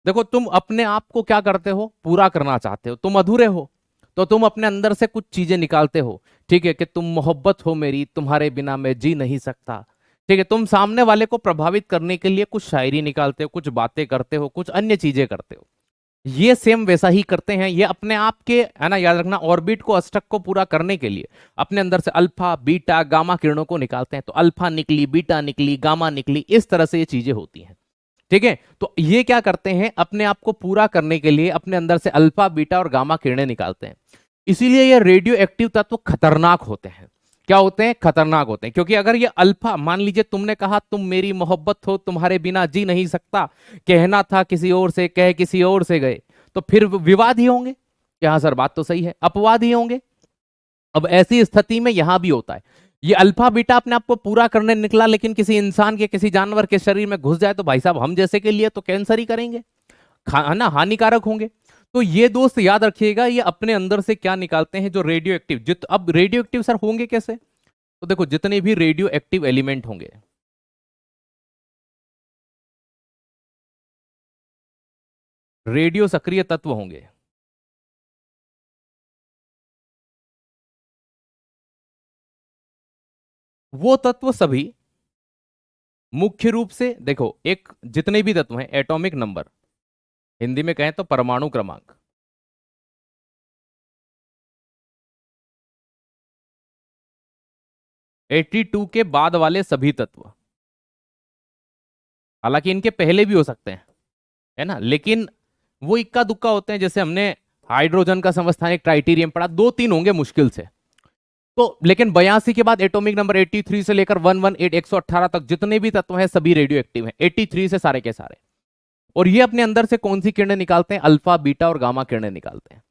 Speaker 1: देखो तुम अपने आप को क्या करते हो, पूरा करना चाहते हो, तुम अधूरे हो, तो तुम अपने अंदर से कुछ चीजें निकालते हो। ठीक है, कि तुम मोहब्बत हो मेरी, तुम्हारे बिना मैं जी नहीं सकता। ठीक है, तुम सामने वाले को प्रभावित करने के लिए कुछ शायरी निकालते हो, कुछ बातें करते हो, कुछ अन्य चीजें करते हो। ये सेम वैसा ही करते हैं ये अपने आप के, है ना, याद रखना, ऑर्बिट को, अष्टक को पूरा करने के लिए अपने अंदर से अल्फा बीटा गामा किरणों को निकालते हैं। तो अल्फा निकली, बीटा निकली, गामा निकली, इस तरह से ये चीजें होती हैं। ठीक है, तो ये क्या करते हैं, अपने आप को पूरा करने के लिए अपने अंदर से अल्फा बीटा और गामा किरणें निकालते हैं। इसीलिए ये रेडियो एक्टिव तत्व खतरनाक होते हैं। क्या होते हैं, खतरनाक होते हैं, क्योंकि अगर ये अल्फा, मान लीजिए तुमने कहा तुम मेरी मोहब्बत हो, तुम्हारे बिना जी नहीं सकता, कहना था किसी और से, कह किसी और से गए, तो फिर विवाद ही होंगे कि हाँ सर बात तो सही है, अपवाद ही होंगे। अब ऐसी स्थिति में यहां भी होता है, ये अल्फा बीटा अपने आप को पूरा करने निकला, लेकिन किसी इंसान के, किसी जानवर के शरीर में घुस जाए तो भाई साहब हम जैसे के लिए तो कैंसर ही करेंगे, है ना, हानिकारक होंगे। तो ये दोस्त याद रखिएगा, ये अपने अंदर से क्या निकालते हैं, जो रेडियो एक्टिव, अब रेडियो एक्टिव सर होंगे कैसे, तो देखो जितने भी रेडियो एक्टिव एलिमेंट होंगे, रेडियो सक्रिय तत्व होंगे, वो तत्व सभी मुख्य रूप से, देखो एक, जितने भी तत्व हैं, एटॉमिक नंबर, हिंदी में कहें तो परमाणु क्रमांक, 82 के बाद वाले सभी तत्व, हालांकि इनके पहले भी हो सकते हैं, है ना, लेकिन वो इक्का दुक्का होते हैं। जैसे हमने हाइड्रोजन का समस्थानिक क्राइटेरियम पढ़ा, 2-3 होंगे मुश्किल से। तो लेकिन 82 के बाद एटॉमिक नंबर 83 से लेकर 118 118 तक जितने भी तत्व हैं सभी रेडियो एक्टिव हैं, 83 से सारे के सारे। और ये अपने अंदर से कौन सी किरणें निकालते हैं, अल्फा बीटा और गामा किरणें निकालते हैं।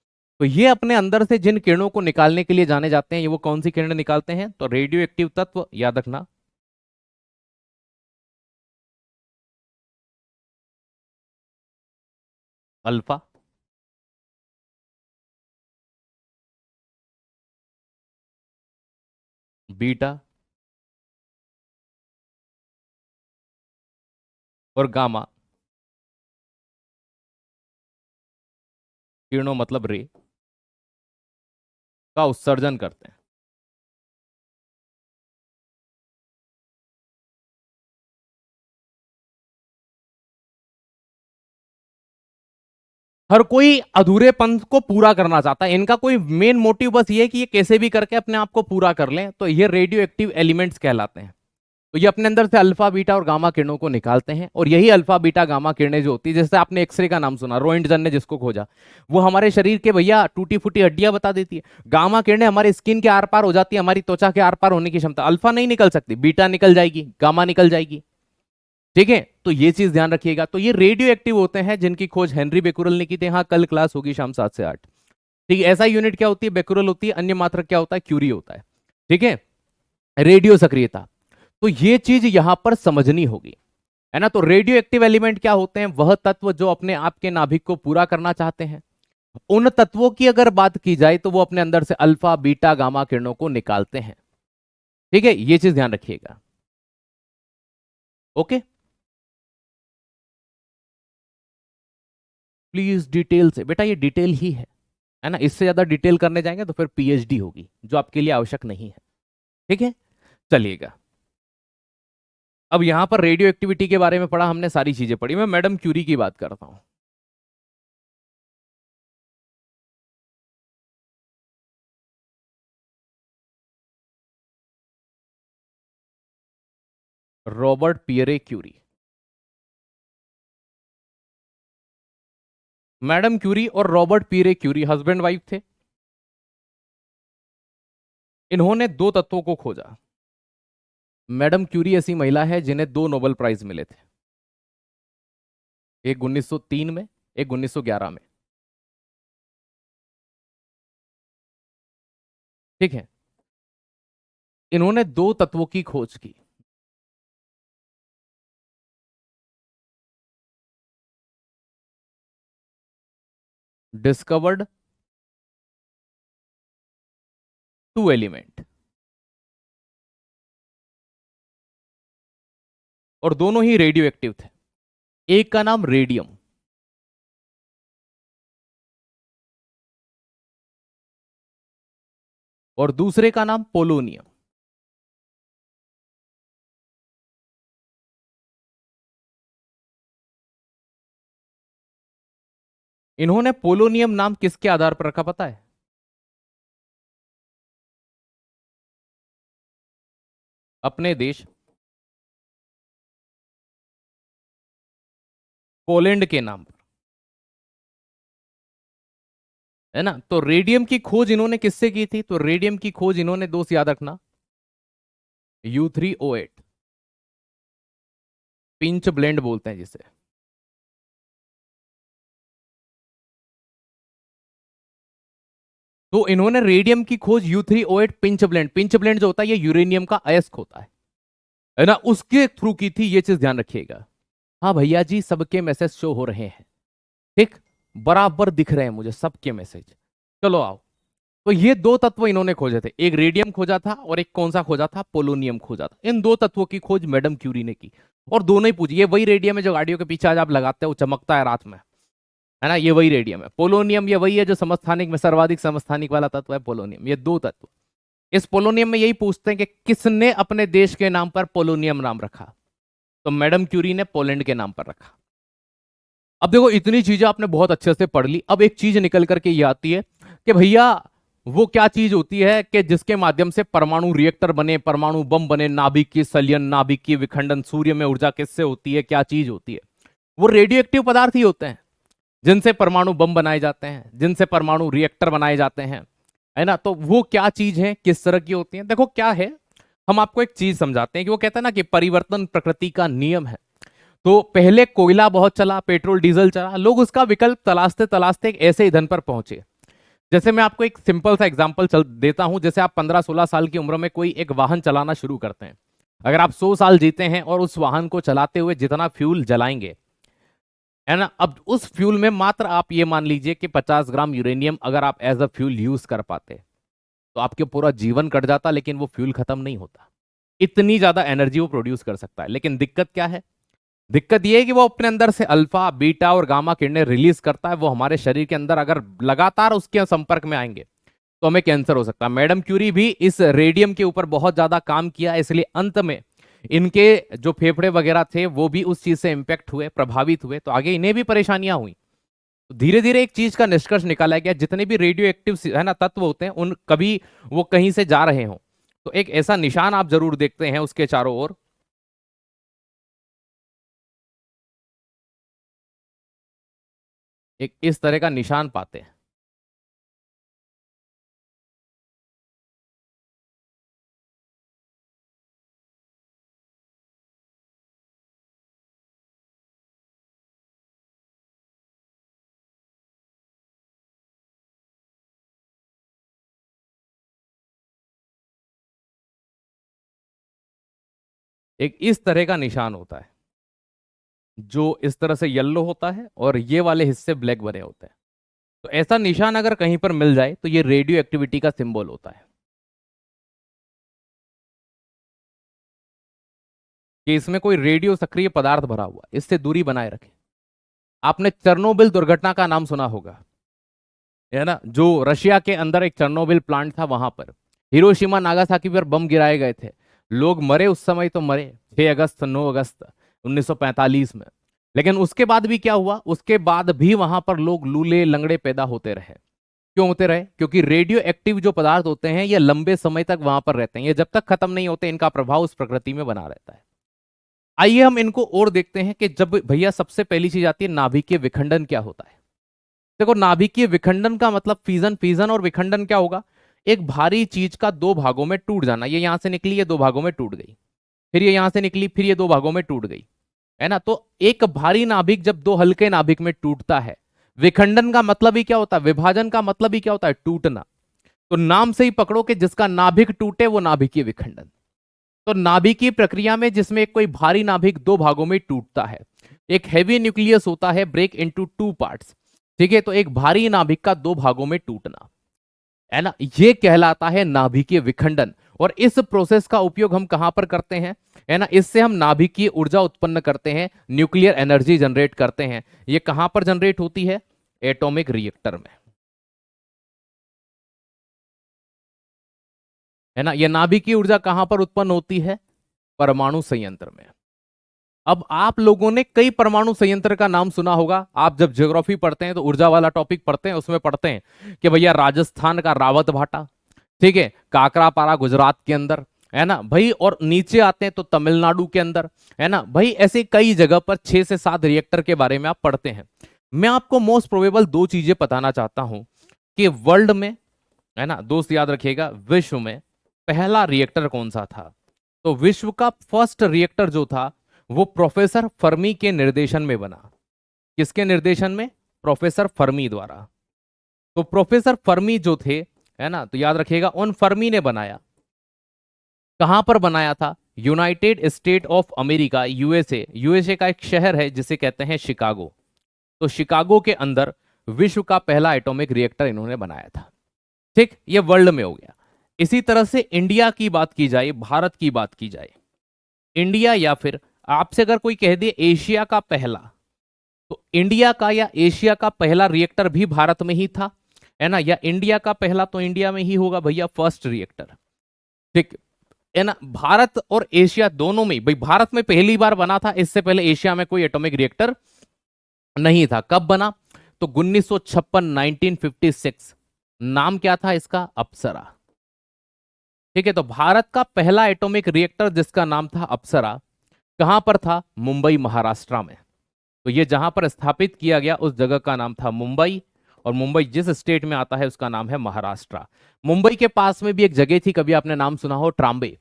Speaker 1: तो ये अपने अंदर से जिन किरणों को निकालने के लिए जाने जाते हैं, ये वो कौन सी किरणें निकालते हैं, तो रेडियो एक्टिव तत्व याद रखना, अल्फा, बीटा और गामा, किरणों मतलब रे, का उत्सर्जन करते हैं। हर कोई अधूरेपन को पूरा करना चाहता है, इनका कोई मेन मोटिव बस ये है कि ये कैसे भी करके अपने आप को पूरा कर लें, तो ये रेडियो एक्टिव एलिमेंट्स कहलाते हैं। तो ये अपने अंदर से अल्फा बीटा और गामा किरणों को निकालते हैं, और यही अल्फा बीटा गामा किरणें जो होती है, जैसे आपने एक्सरे का नाम सुना, रोइंटजन ने जिसको खोजा, वो हमारे शरीर के भैया टूटी फूटी हड्डियां बता देती है। गामा किरणें हमारे स्किन के आर पार हो जाती है, हमारी त्वचा के आर पार होने की क्षमता, अल्फा नहीं निकल सकती, बीटा निकल जाएगी, गामा निकल जाएगी। ठीक है, तो ये चीज ध्यान रखिएगा। तो ये रेडियो एक्टिव होते हैं जिनकी खोज हेनरी बेकुरल ने की थी। हाँ, कल क्लास होगी शाम 7 से 8। ठीक है, ऐसा यूनिट क्या होती है, बेकुरल होती है, अन्य मात्रक क्या होता है, क्यूरी होता है। ठीक है, रेडियो सक्रियता, तो ये चीज यहां पर समझनी होगी, है ना। तो रेडियो एक्टिव एलिमेंट क्या होते हैं, वह तत्व जो अपने आप के नाभिक को पूरा करना चाहते हैं। उन तत्वों की अगर बात की जाए तो वो अपने अंदर से अल्फा बीटा गामा किरणों को निकालते हैं। ठीक है, ये चीज ध्यान रखिएगा। ओके। प्लीज डिटेल से, बेटा ये डिटेल ही है ना, इससे ज्यादा डिटेल करने जाएंगे तो फिर पीएचडी होगी जो आपके लिए आवश्यक नहीं है। ठीक है, चलिएगा। अब यहां पर रेडियो एक्टिविटी के बारे में पढ़ा हमने, सारी चीजें पढ़ी, मैं मैडम क्यूरी की बात करता हूं। Robert Pierre Curie. Madam Curie और Robert Pierre Curie husband wife थे। इन्होंने दो तत्वों को खोजा। मैडम क्यूरी ऐसी महिला है जिन्हें दो नोबेल प्राइज मिले थे, एक 1903 में, एक 1911 में। ठीक है, इन्होंने दो तत्वों की खोज की। डिस्कवर्ड टू एलिमेंट, और दोनों ही रेडियो एक्टिव थे। एक का नाम रेडियम, और दूसरे का नाम पोलोनियम। इन्होंने पोलोनियम नाम किसके आधार पर रखा पता है? अपने देश पोलैंड के नाम पर, है ना। तो रेडियम की खोज इन्होंने किससे की थी? तो रेडियम की खोज इन्होंने, दोस्त याद रखना, U3O8, पिंच ब्लेंड बोलते हैं जिसे। तो इन्होंने रेडियम की खोज U3O8 पिंच ब्लेंड जो होता है ये यूरेनियम का अयस्क होता है ना, उसके थ्रू की थी। ये चीज ध्यान रखिएगा। हाँ भैया जी, सबके मैसेज शो हो रहे हैं, ठीक, बराबर दिख रहे हैं मुझे सबके मैसेज। चलो आओ। तो ये दो तत्व इन्होंने खोजे थे, एक रेडियम खोजा था और एक कौन सा खोजा था? पोलोनियम खोजा था। इन दो तत्वों की खोज मैडम क्यूरी ने की, और दोनों ही पूछी। ये वही रेडियम है जो गाड़ियों के पीछे आज आप लगाते हो, चमकता है रात में, है ना, ये वही रेडियम है। पोलोनियम ये वही है जो समस्थानिक में सर्वाधिक समस्थानिक वाला तत्व है, पोलोनियम। ये दो तत्व, इस पोलोनियम में यही पूछते हैं कि किसने अपने देश के नाम पर पोलोनियम नाम रखा? तो मैडम क्यूरी ने पोलैंड के नाम पर रखा। अब देखो, इतनी चीजें आपने बहुत अच्छे से पढ़ ली। अब एक चीज निकल करके ये आती है कि भैया वो क्या चीज होती है कि जिसके माध्यम से परमाणु रिएक्टर बने, परमाणु बम बने, नाभिक की संलयन, नाभिक की विखंडन, सूर्य में ऊर्जा किससे होती है, क्या चीज होती है? वो रेडियो एक्टिव पदार्थ ही होते हैं जिनसे परमाणु बम बनाए जाते हैं, जिनसे परमाणु रिएक्टर बनाए जाते हैं, है ना। तो वो क्या चीज है, किस तरह की होती है? देखो क्या है, हम आपको एक चीज समझाते हैं कि वो कहता है ना कि परिवर्तन प्रकृति का नियम है। तो पहले कोयला बहुत चला, पेट्रोल डीजल चला, लोग उसका विकल्प तलाशते तलाशते एक ऐसे ईंधन पर पहुंचे। जैसे मैं आपको एक सिंपल सा एग्जांपल चल देता हूं। जैसे आप 15-16 साल की उम्र में कोई एक वाहन चलाना शुरू करते हैं। अगर आप 100 साल जीते हैं और उस वाहन को चलाते हुए जितना फ्यूल जलाएंगे, है ना, अब उस फ्यूल में मात्र आप ये मान लीजिए कि 50 ग्राम यूरेनियम अगर आप एज अ फ्यूल यूज कर पाते तो आपके पूरा जीवन कट जाता, लेकिन वो फ्यूल खत्म नहीं होता। इतनी ज्यादा एनर्जी वो प्रोड्यूस कर सकता है। लेकिन दिक्कत क्या है? दिक्कत ये है कि वो अपने अंदर से अल्फा बीटा और गामा किरणें रिलीज करता है। वो हमारे शरीर के अंदर अगर लगातार उसके संपर्क में आएंगे तो हमें कैंसर हो सकता है। मैडम क्यूरी भी इस रेडियम के ऊपर बहुत ज्यादा काम किया, इसलिए अंत में इनके जो फेफड़े वगैरह थे वो भी उस चीज से इंपैक्ट हुए, प्रभावित हुए, तो आगे इन्हें भी परेशानियां हुई। तो धीरे धीरे एक चीज का निष्कर्ष निकाला गया, जितने भी रेडियो एक्टिव है ना तत्व होते हैं, उन कभी वो कहीं से जा रहे हो तो एक ऐसा निशान आप जरूर देखते हैं उसके चारों ओर। एक इस तरह का निशान पाते हैं। एक इस तरह का निशान होता है जो इस तरह से येलो होता है और ये वाले हिस्से ब्लैक बने होते हैं। तो ऐसा निशान अगर कहीं पर मिल जाए तो ये रेडियो एक्टिविटी का सिंबल होता है कि इसमें कोई रेडियो सक्रिय पदार्थ भरा हुआ, इससे दूरी बनाए रखें। आपने चेरनोबिल दुर्घटना का नाम सुना होगा, है ना, जो रशिया के अंदर एक चेरनोबिल प्लांट था, वहां पर हिरोशिमा नागासाकी पर बम गिराए गए थे। लोग मरे उस समय, तो मरे 6 अगस्त 9 अगस्त 1945 में। लेकिन उसके बाद भी क्या हुआ, उसके बाद भी वहां पर लोग लूले लंगड़े पैदा होते रहे। क्यों होते रहे? क्योंकि रेडियो एक्टिव जो पदार्थ होते हैं ये लंबे समय तक वहां पर रहते हैं, ये जब तक खत्म नहीं होते इनका प्रभाव उस प्रकृति में बना रहता है। आइए हम इनको और देखते हैं कि जब भैया सबसे पहली चीज आती है नाभिकीय विखंडन क्या होता है। देखो, नाभिकीय विखंडन का मतलब फिजन, फिजन और विखंडन क्या होगा, एक भारी चीज का दो भागों में टूट जाना। ये यहां से निकली, ये दो भागों में टूट गई, फिर ये यहां से निकली, फिर ये दो भागों में टूट गई, है ना। तो एक भारी नाभिक जब दो हल्के नाभिक में टूटता है, विखंडन का मतलब ही क्या होता है, विभाजन का मतलब ही क्या होता है, टूटना। तो नाम से ही पकड़ो कि जिसका नाभिक टूटे वो नाभिकीय विखंडन। तो नाभिकीय प्रक्रिया में जिसमें एक कोई भारी नाभिक दो भागों में टूटता है, एक हैवी न्यूक्लियस होता है, ब्रेक इनटू टू पार्ट्स, ठीक है। तो एक भारी नाभिक का दो भागों में टूटना, है ना, ये कहलाता है नाभिकीय विखंडन। और इस प्रोसेस का उपयोग हम कहां पर करते हैं, है ना, इससे हम नाभिकीय ऊर्जा उत्पन्न करते हैं, न्यूक्लियर एनर्जी जनरेट करते हैं। ये कहां पर जनरेट होती है, एटॉमिक रिएक्टर में, है ना। ये नाभिकीय ऊर्जा कहां पर उत्पन्न होती है, परमाणु संयंत्र में। अब आप लोगों ने कई परमाणु संयंत्र का नाम सुना होगा, आप जब ज्योग्राफी पढ़ते हैं तो ऊर्जा वाला टॉपिक पढ़ते हैं, उसमें पढ़ते हैं कि भैया राजस्थान का रावत भाटा, ठीक है, काकरापारा गुजरात के अंदर, है ना भाई, और नीचे आते हैं तो तमिलनाडु के अंदर, है ना भाई, ऐसे कई जगह पर 6 से 7 रिएक्टर के बारे में आप पढ़ते हैं। मैं आपको मोस्ट प्रोबेबल दो चीजें बताना चाहता हूं कि वर्ल्ड में, है ना दोस्त याद रखिएगा, विश्व में पहला रिएक्टर कौन सा था। तो विश्व का फर्स्ट रिएक्टर जो था वो प्रोफेसर फर्मी के निर्देशन में बना। किसके निर्देशन में, प्रोफेसर फर्मी द्वारा। तो प्रोफेसर फर्मी जो थे, है ना, तो याद रखिएगा उन फर्मी ने बनाया। कहां पर बनाया था, United state of America, USA. USA का एक शहर है जिसे कहते हैं शिकागो। तो शिकागो के अंदर विश्व का पहला एटॉमिक रिएक्टर इन्होंने बनाया था। ठीक, ये वर्ल्ड में हो गया। इसी तरह से इंडिया की बात की जाए, भारत की बात की जाए, इंडिया या फिर आपसे अगर कोई कह दे एशिया का पहला, तो इंडिया का या एशिया का पहला रिएक्टर भी भारत में ही था, है ना, या इंडिया का पहला तो इंडिया में ही होगा भैया, फर्स्ट रिएक्टर, ठीक है ना। भारत और एशिया दोनों में भाई, भारत में पहली बार बना था, इससे पहले एशिया में कोई एटॉमिक रिएक्टर नहीं था। कब बना, तो 1956, 1956। नाम क्या था इसका, अप्सरा, ठीक है। तो भारत का पहला एटॉमिक रिएक्टर जिसका नाम था अप्सरा, कहां पर था, मुंबई महाराष्ट्र में। तो ये जहां पर स्थापित किया गया उस जगह का नाम था मुंबई, और मुंबई जिस स्टेट में आता है उसका नाम है महाराष्ट्र। मुंबई के पास में भी एक जगह थी, कभी आपने नाम सुना हो, ट्राम्बे।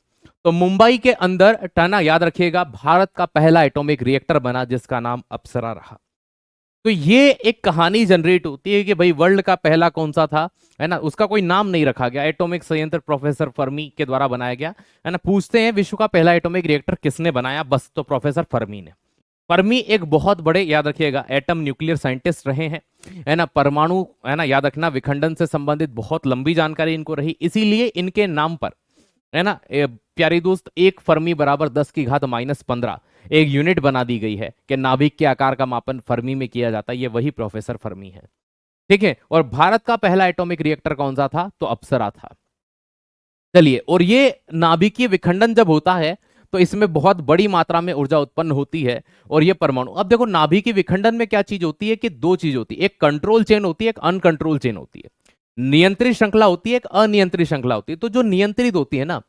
Speaker 1: तो मुंबई के अंदर टाना, याद रखिएगा, भारत का पहला एटॉमिक रिएक्टर बना जिसका नाम अप्सरा रहा। तो ये एक कहानी जनरेट होती है कि भाई वर्ल्ड का पहला कौन सा था, है ना, उसका कोई नाम नहीं रखा गया, एटॉमिक संयंत्र प्रोफेसर फर्मी के द्वारा बनाया गया, है ना। पूछते हैं विश्व का पहला एटॉमिक रिएक्टर किसने बनाया, बस, तो प्रोफेसर फर्मी ने। फर्मी एक बहुत बड़े, याद रखिएगा, एटम न्यूक्लियर साइंटिस्ट रहे हैं, है ना। परमाणु, है ना, याद रखना, विखंडन से संबंधित बहुत लंबी जानकारी इनको रही, इसीलिए इनके नाम पर, है ना प्यारे दोस्त, एक फर्मी बराबर 10⁻⁻15 एक यूनिट बना दी गई है कि नाभिक के आकार का मापन फर्मी में किया जाता है, ये वही प्रोफेसर फर्मी है, ठीक है। और भारत का पहला एटॉमिक रिएक्टर कौन सा था, तो अप्सरा था। चलिए, और ये नाभिकीय विखंडन जब होता है तो इसमें बहुत बड़ी मात्रा में ऊर्जा उत्पन्न होती है, और ये परमाणु, अब देखो नाभिकीय विखंडन में क्या चीज होती है कि दो चीज होती है, एक कंट्रोल चेन होती है, एक अनकंट्रोल चेन होती है। नियंत्रित श्रृंखला होती है, एक अनियंत्रित श्रृंखला होती है। तो जो नियंत्रित होती है ना,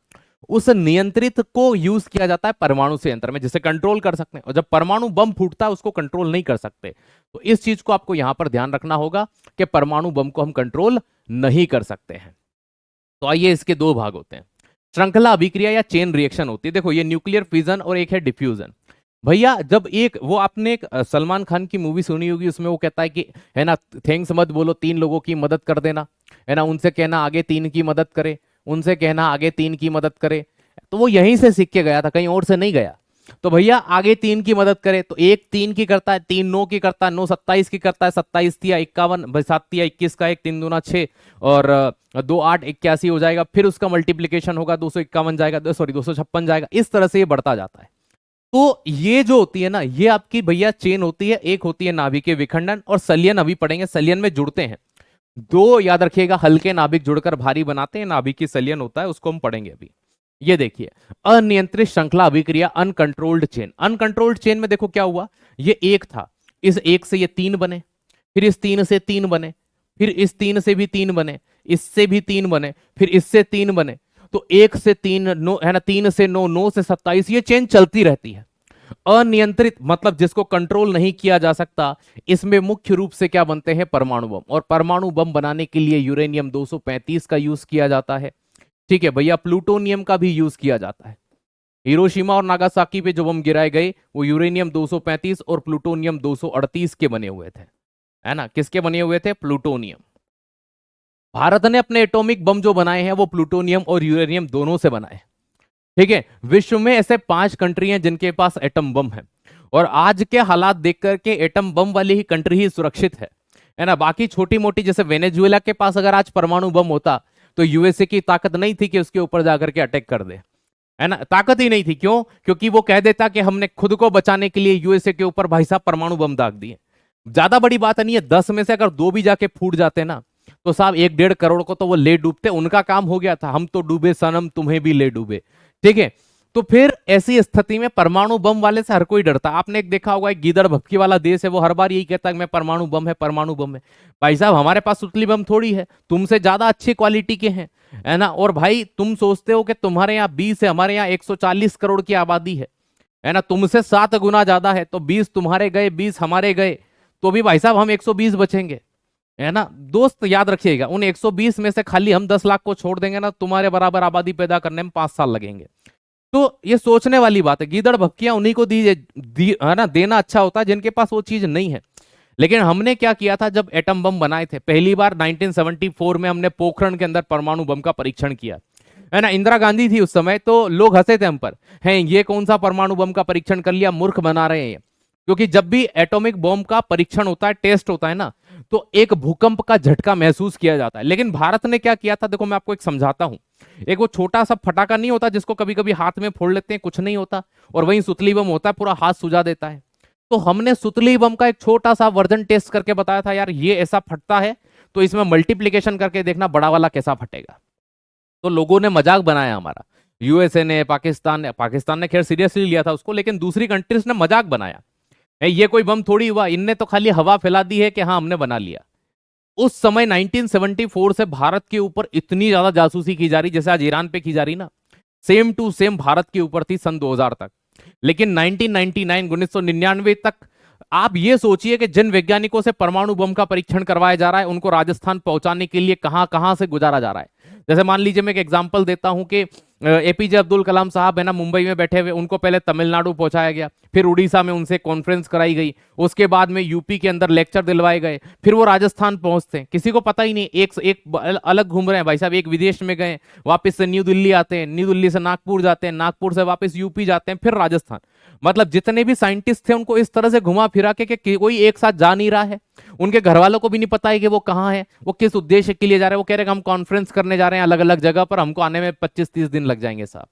Speaker 1: उस नियंत्रित को यूज किया जाता है परमाणु संयंत्र में, जिसे कंट्रोल कर सकते हैं। और जब परमाणु बम फूटता है उसको कंट्रोल नहीं कर सकते। तो इस चीज को आपको यहां पर ध्यान रखना होगा कि परमाणु बम को हम कंट्रोल नहीं कर सकते हैं। तो आइए, इसके दो भाग होते हैं, श्रृंखला अभिक्रिया या चेन रिएक्शन होती है। देखो, ये न्यूक्लियर फिजन और एक है डिफ्यूजन। भैया जब एक, वो आपने एक सलमान खान की मूवी सुनी होगी, उसमें वो कहता है कि, है ना, थैंक्स मत बोलो, 3 लोगों की मदद कर देना, है ना, उनसे कहना आगे 3 की मदद करे, उनसे कहना आगे 3 की मदद करे। तो वो यहीं से सीख के गया था, कहीं और से नहीं गया। तो भैया आगे 3 की मदद करे, तो 1 3 की करता है, 3 9 की करता है, 9 27 की करता है, 27 तिया 51, 7 तिया 21 का 1, 3 दूना 6, और 2 8 81 हो जाएगा। फिर उसका मल्टीप्लीकेशन होगा, 251 जाएगा, सॉरी 256 जाएगा। इस तरह से ये बढ़ता जाता है। तो ये जो होती है ना, ये आपकी भैया चेन होती है। एक होती है नाभिकीय विखंडन और सलियन, अभी पढ़ेंगे। सलियन में जुड़ते हैं दो, याद रखिएगा, हल्के नाभिक जुड़कर भारी बनाते हैं, नाभिकीय सलियन होता है, उसको हम पढ़ेंगे अभी। ये देखिए, अनियंत्रित श्रृंखला अभिक्रिया, अनकंट्रोल्ड चेन। अनकंट्रोल्ड चेन में देखो क्या हुआ, ये एक था, इस एक से ये तीन बने, फिर इस तीन से तीन बने, फिर इस तीन से भी तीन बने, इससे भी तीन बने, फिर इससे तीन बने। तो एक से तीन, नौ है ना, तीन से नौ, नौ से 27, ये चेन चलती रहती है। अनियंत्रित मतलब जिसको कंट्रोल नहीं किया जा सकता, इसमें मुख्य रूप से क्या बनते हैं, परमाणु बम। और परमाणु बम बनाने के लिए यूरेनियम 235 का यूज किया जाता है। ठीक है भैया, प्लूटोनियम का भी यूज किया जाता है। हिरोशिमा और नागासाकी पे जो बम गिराए गए वो यूरेनियम 235 और प्लूटोनियम 238 के बने हुए थे, है ना। किसके बने हुए थे, प्लूटोनियम। भारत ने अपने एटॉमिक बम जो बनाए हैं वो प्लूटोनियम और यूरेनियम दोनों से बनाए। ठीक है, विश्व में ऐसे 5 कंट्री हैं जिनके पास एटम बम है, और आज के हालात देख करके एटम बम वाली ही कंट्री ही सुरक्षित है ना। बाकी छोटी मोटी, जैसे वेनेजुएला के पास अगर आज परमाणु बम होता तो यूएसए की ताकत नहीं थी कि उसके ऊपर जाकर के अटैक कर दे, है ना। ताकत ही नहीं थी, क्यों, क्योंकि वो कह देता कि हमने खुद को बचाने के लिए यूएसए के ऊपर भाई साहब परमाणु बम दाग दिए। ज्यादा बड़ी बात नहीं है, 10 में से अगर 2 भी जाके फूट जाते ना, तो साहब 1-1.5 करोड़ को तो वो ले डूबते, उनका काम हो गया था। हम तो डूबे सनम, तुम्हें भी ले डूबे। ठीक है, तो फिर ऐसी स्थिति में परमाणु बम वाले से हर कोई डरता। आपने एक देखा होगा, एक गीदड़ भक्की वाला देश है, वो हर बार यही कहता है मैं परमाणु बम है, परमाणु बम है। भाई साहब, हमारे पास सुतली बम थोड़ी है, तुमसे ज्यादा अच्छी क्वालिटी के हैं, है ना। और भाई तुम सोचते हो कि तुम्हारे यहाँ 20 है, हमारे यहाँ 140 करोड़ की आबादी है ना। तुमसे 7 गुना ज्यादा है, तो 20 तुम्हारे गए, 20 हमारे गए, तो भी भाई साहब हम 120 बचेंगे, है ना। दोस्त याद रखिएगा, उन 120 में से खाली हम 10 लाख को छोड़ देंगे ना, तुम्हारे बराबर आबादी पैदा करने में 5 साल लगेंगे। तो ये सोचने वाली बात है। गीदड़ भक्कियां उन्हीं को है ना, देना अच्छा होता है जिनके पास वो चीज नहीं है। लेकिन हमने क्या किया था, जब एटम बम बनाए थे पहली बार 1974 में, हमने पोखरण के अंदर परमाणु बम का परीक्षण किया, है ना। इंदिरा गांधी थी उस समय, तो लोग हंसे थे हम पर, हैं ये कौन सा परमाणु बम का परीक्षण कर लिया, मूर्ख बना रहे हैं। क्योंकि जब भी एटॉमिक बॉम्ब का परीक्षण होता है, टेस्ट होता है ना, तो एक भूकंप का झटका महसूस किया जाता है। लेकिन भारत ने क्या किया था, देखो मैं आपको एक समझाता हूं। एक वो छोटा सा फटाका नहीं होता जिसको कभी कभी हाथ में फोड़ लेते हैं, कुछ नहीं होता, और वहीं सुतली बम होता है, पूरा हाथ सुझा देता है। तो हमने सुतली बम का एक छोटा सा वर्जन टेस्ट करके बताया था, यार ये ऐसा फटता है, तो इसमें मल्टीप्लीकेशन करके देखना बड़ा वाला कैसा फटेगा। तो लोगों ने मजाक बनाया हमारा, यूएसए ने, पाकिस्तान ने खैर सीरियसली लिया था उसको, लेकिन दूसरी कंट्रीज ने मजाक बनाया, ये कोई बम थोड़ी हुआ, इनने तो खाली हवा फैला दी है कि हाँ हमने बना लिया। उस समय 1974 से भारत के ऊपर इतनी ज्यादा जासूसी की जा रही, जैसे आज ईरान पे की जा रही ना, सेम टू सेम भारत के ऊपर थी सन 2000 तक। लेकिन 1999 तक आप ये सोचिए कि जिन वैज्ञानिकों से परमाणु बम का परीक्षण करवाया जा रहा है, उनको राजस्थान पहुंचाने के लिए कहां कहां से गुजारा जा रहा है। जैसे मान लीजिए, मैं एक एग्जांपल देता हूं कि एपीजे अब्दुल कलाम साहब है ना, मुंबई में बैठे हुए, उनको पहले तमिलनाडु पहुंचाया गया, फिर उड़ीसा में उनसे कॉन्फ्रेंस कराई गई, उसके बाद में यूपी के अंदर लेक्चर दिलवाए गए, फिर वो राजस्थान पहुंचते हैं, किसी को पता ही नहीं, एक अलग घूम रहे हैं भाई साहब, एक विदेश में गए, वापस से न्यू दिल्ली आते हैं, न्यू दिल्ली से नागपुर जाते हैं, नागपुर से वापस यूपी जाते हैं, फिर राजस्थान। मतलब जितने भी साइंटिस्ट थे उनको इस तरह से घुमा फिरा के कोई एक साथ जा नहीं रहा है। उनके घर वालों को भी नहीं पता है कि वो कहाँ है, वो किस उद्देश्य के लिए जा रहे हैं। वो कह रहे हैं हम कॉन्फ्रेंस करने जा रहे हैं अलग अलग जगह पर, हमको आने में 25-30 दिन लग जाएंगे साहब।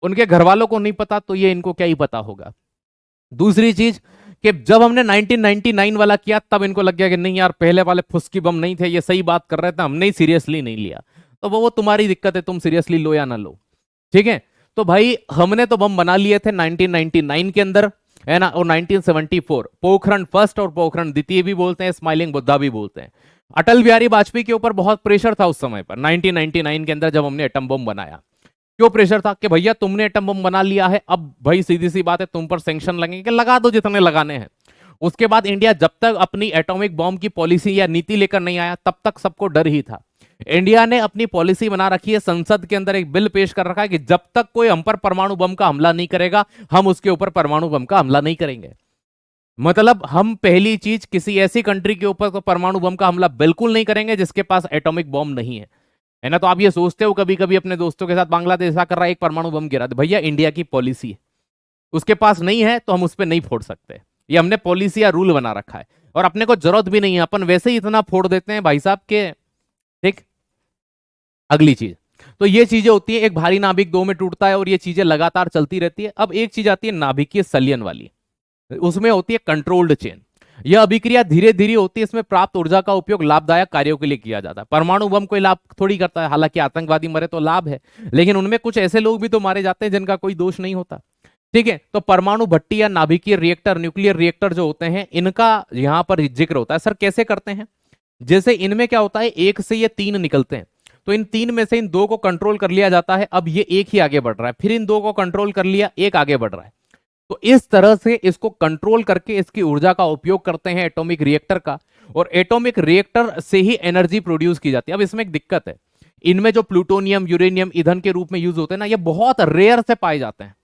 Speaker 1: उनके घर वालों को नहीं पता, तो ये इनको क्या ही पता होगा। दूसरी चीज कि जब हमने 1999 वाला किया, तब इनको लग गया कि नहीं यार, पहले वाले फुसकी बम नहीं थे, ये सही बात कर रहे थे, हमने ही सीरियसली नहीं लिया। तो वो तुम्हारी दिक्कत है, तुम सीरियसली लो या ना लो, ठीक है। तो भाई हमने तो बम बना लिए थे 1999 के अंदर, है ना, और 1974 पोखरण फर्स्ट और पोखरण द्वितीय भी बोलते हैं, स्माइलिंग बुद्धा भी बोलते हैं। अटल बिहारी वाजपेयी के ऊपर बहुत प्रेशर था उस समय पर 1999 के अंदर, जब हमने एटम बम बनाया। क्यों प्रेशर था कि भैया तुमने एटम बम बना लिया है, अब भाई सीधी सी बात है, तुम पर सैंक्शन लगेंगे, कि लगा दो जितने लगाने हैं। उसके बाद इंडिया जब तक अपनी एटॉमिक बॉम्ब की पॉलिसी या नीति लेकर नहीं आया, तब तक सबको डर ही था। इंडिया ने अपनी पॉलिसी बना रखी है, संसद के अंदर एक बिल पेश कर रखा है कि जब तक कोई हम पर परमाणु बम का हमला नहीं करेगा, हम उसके ऊपर परमाणु बम का हमला नहीं करेंगे। मतलब हम पहली चीज, किसी ऐसी कंट्री के ऊपर तो परमाणु बम का हमला बिल्कुल नहीं करेंगे जिसके पास एटॉमिक बॉम्ब नहीं है ना। तो आप ये सोचते हो कभी कभी अपने दोस्तों के साथ, बांग्लादेश ऐसा कर रहा है, एक परमाणु बम गिरा दे, भैया इंडिया की पॉलिसी है, उसके पास नहीं है तो हम उस पर नहीं फोड़ सकते। ये हमने पॉलिसी या रूल बना रखा है, और अपने को जरूरत भी नहीं है, अपन वैसे ही इतना फोड़ देते हैं भाई साहब के। ठीक, अगली चीज, तो ये चीजें होती है, एक भारी नाभिक दो में टूटता है और ये चीजें लगातार चलती रहती है। अब एक चीज आती है नाभिकीय संलयन वाली, उसमें होती है कंट्रोल्ड चेन। यह अभिक्रिया धीरे धीरे होती है, इसमें प्राप्त ऊर्जा का उपयोग लाभदायक कार्यों के लिए किया जाता है। परमाणु बम कोई लाभ थोड़ी करता है, हालांकि आतंकवादी मरे तो लाभ है, लेकिन उनमें कुछ ऐसे लोग भी तो मारे जाते हैं जिनका कोई दोष नहीं होता। ठीक है, तो परमाणु भट्टी या नाभिकीय रिएक्टर, न्यूक्लियर रिएक्टर जो होते हैं, इनका यहां पर जिक्र होता है। सर कैसे करते हैं? जैसे इनमें क्या होता है, एक से ये तीन निकलते हैं, तो इन तीन में से इन दो को कंट्रोल कर लिया जाता है। अब ये एक ही आगे बढ़ रहा है, फिर इन दो को कंट्रोल कर लिया, एक आगे बढ़ रहा है। तो इस तरह से इसको कंट्रोल करके इसकी ऊर्जा का उपयोग करते हैं एटॉमिक रिएक्टर का, और एटॉमिक रिएक्टर से ही एनर्जी प्रोड्यूस की जाती है। अब इसमें एक दिक्कत है, इनमें जो प्लूटोनियम यूरेनियम ईंधन के रूप में यूज होते हैं ना, ये बहुत रेयर से पाए जाते हैं,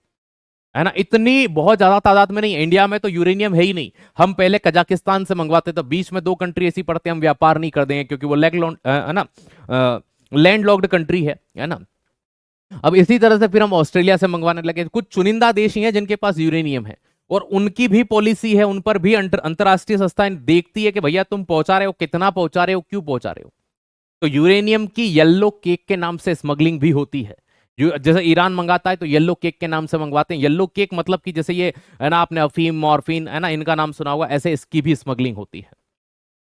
Speaker 1: है ना, इतनी बहुत ज्यादा तादाद में नहीं। इंडिया में तो यूरेनियम है ही नहीं। हम पहले कजाकिस्तान से मंगवाते थे, बीच में दो कंट्री ऐसी पड़ते हैं, हम व्यापार नहीं कर देंगे क्योंकि वो है ना, लैंड लॉक्ड कंट्री है ना। अब इसी तरह से फिर हम ऑस्ट्रेलिया से मंगवाने लगे। कुछ चुनिंदा देश ही हैं जिनके पास यूरेनियम है, और उनकी भी पॉलिसी है, उन पर भी अंतरराष्ट्रीय संस्थाएं देखती है कि भैया तुम पहुंचा रहे हो, कितना पहुंचा रहे हो, क्यों पहुंचा रहे हो। तो यूरेनियम की येलो केक के नाम से स्मगलिंग भी होती है। जैसे ईरान मंगाता है तो येलो केक के नाम से मंगवाते हैं। येलो केक मतलब कि जैसे ये है ना, आपने अफीम मॉर्फिन है ना, इनका नाम सुना होगा, ऐसे इसकी भी स्मगलिंग होती है।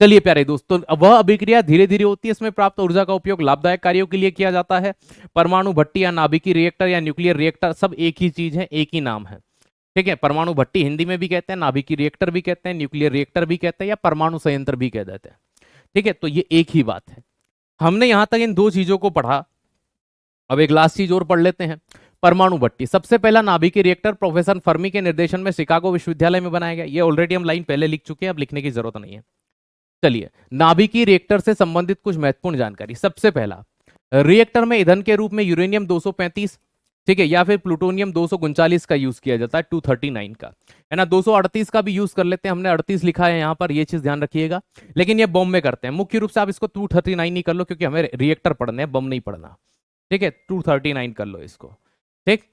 Speaker 1: चलिए प्यारे दोस्तों, वह अभिक्रिया धीरे धीरे होती है, इसमें प्राप्त ऊर्जा का उपयोग लाभदायक कार्यों के लिए किया जाता है। परमाणु भट्टी या नाभिकीय रिएक्टर या न्यूक्लियर रिएक्टर सब एक ही चीज है, एक ही नाम है। ठीक है, परमाणु भट्टी हिंदी में भी कहते हैं, नाभिकीय रिएक्टर भी कहते हैं, न्यूक्लियर रिएक्टर भी कहते हैं, या परमाणु संयंत्र भी कह देते हैं। ठीक है, तो ये एक ही बात है। हमने यहां तक इन दो चीजों को पढ़ा। अब एक लास्ट चीज और पढ़ लेते हैं, परमाणु भट्टी। सबसे पहला नाभिकीय रिएक्टर प्रोफेसर फर्मी के निर्देशन में शिकागो विश्वविद्यालय में बनाया गया। ये ऑलरेडी हम लाइन पहले लिख चुके हैं, अब लिखने की जरूरत नहीं है। चलिए, नाभिकीय रिएक्टर से संबंधित कुछ महत्वपूर्ण जानकारी। सबसे पहला, रिएक्टर में ईंधन के रूप में यूरेनियम 235, ठीक है, या फिर प्लूटोनियम 239 का यूज किया जाता है, 239 का, है ना। 238 का भी यूज कर लेते हैं, हमने 38 लिखा है यहां पर, ये चीज ध्यान रखिएगा। लेकिन ये बम में करते हैं मुख्य रूप से। आप इसको 239 ही कर लो क्योंकि हमें रिएक्टर पढ़ने हैं, बम नहीं पढ़ना। ठीक है, 239 कर लो इसको। ठीक,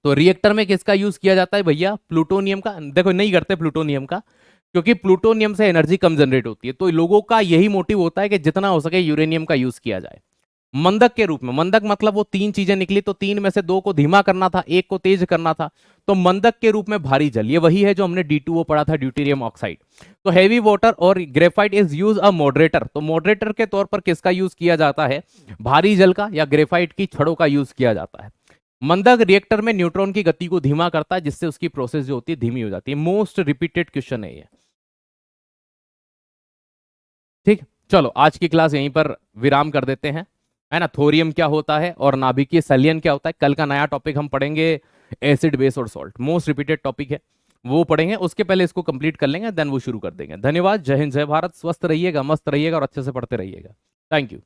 Speaker 1: तो रिएक्टर में किसका यूज किया जाता है भैया? प्लूटोनियम का। देखो नहीं करते प्लूटोनियम का, क्योंकि प्लूटोनियम से एनर्जी कम जनरेट होती है, तो लोगों का यही मोटिव होता है कि जितना हो सके यूरेनियम का यूज किया जाए। मंदक के रूप में, मंदक मतलब वो तीन चीजें निकली, तो तीन में से दो को धीमा करना था, एक को तेज करना था, तो मंदक के रूप में भारी जल, ये वही है जो हमने D2O पढ़ा था, ड्यूटेरियम ऑक्साइड। तो हैवी वाटर और graphite is use a moderator. तो मॉडरेटर के तौर पर किसका यूज किया जाता है? भारी जल का या ग्रेफाइट की छड़ों का यूज किया जाता है। मंदक रिएक्टर में न्यूट्रॉन की गति को धीमा करता है, जिससे उसकी प्रोसेस जो होती है धीमी हो जाती है। मोस्ट रिपीटेड क्वेश्चन है ये। ठीक, चलो आज की क्लास यहीं पर विराम कर देते हैं, है ना। थोरियम क्या होता है और नाभिकीय संलयन क्या होता है, कल का नया टॉपिक हम पढ़ेंगे एसिड बेस और सॉल्ट, मोस्ट रिपीटेड टॉपिक है, वो पढ़ेंगे। उसके पहले इसको कंप्लीट कर लेंगे, देन वो शुरू कर देंगे। धन्यवाद, जय हिंद, जय भारत, स्वस्थ रहिएगा, मस्त रहिएगा और अच्छे से पढ़ते रहिएगा। Thank you.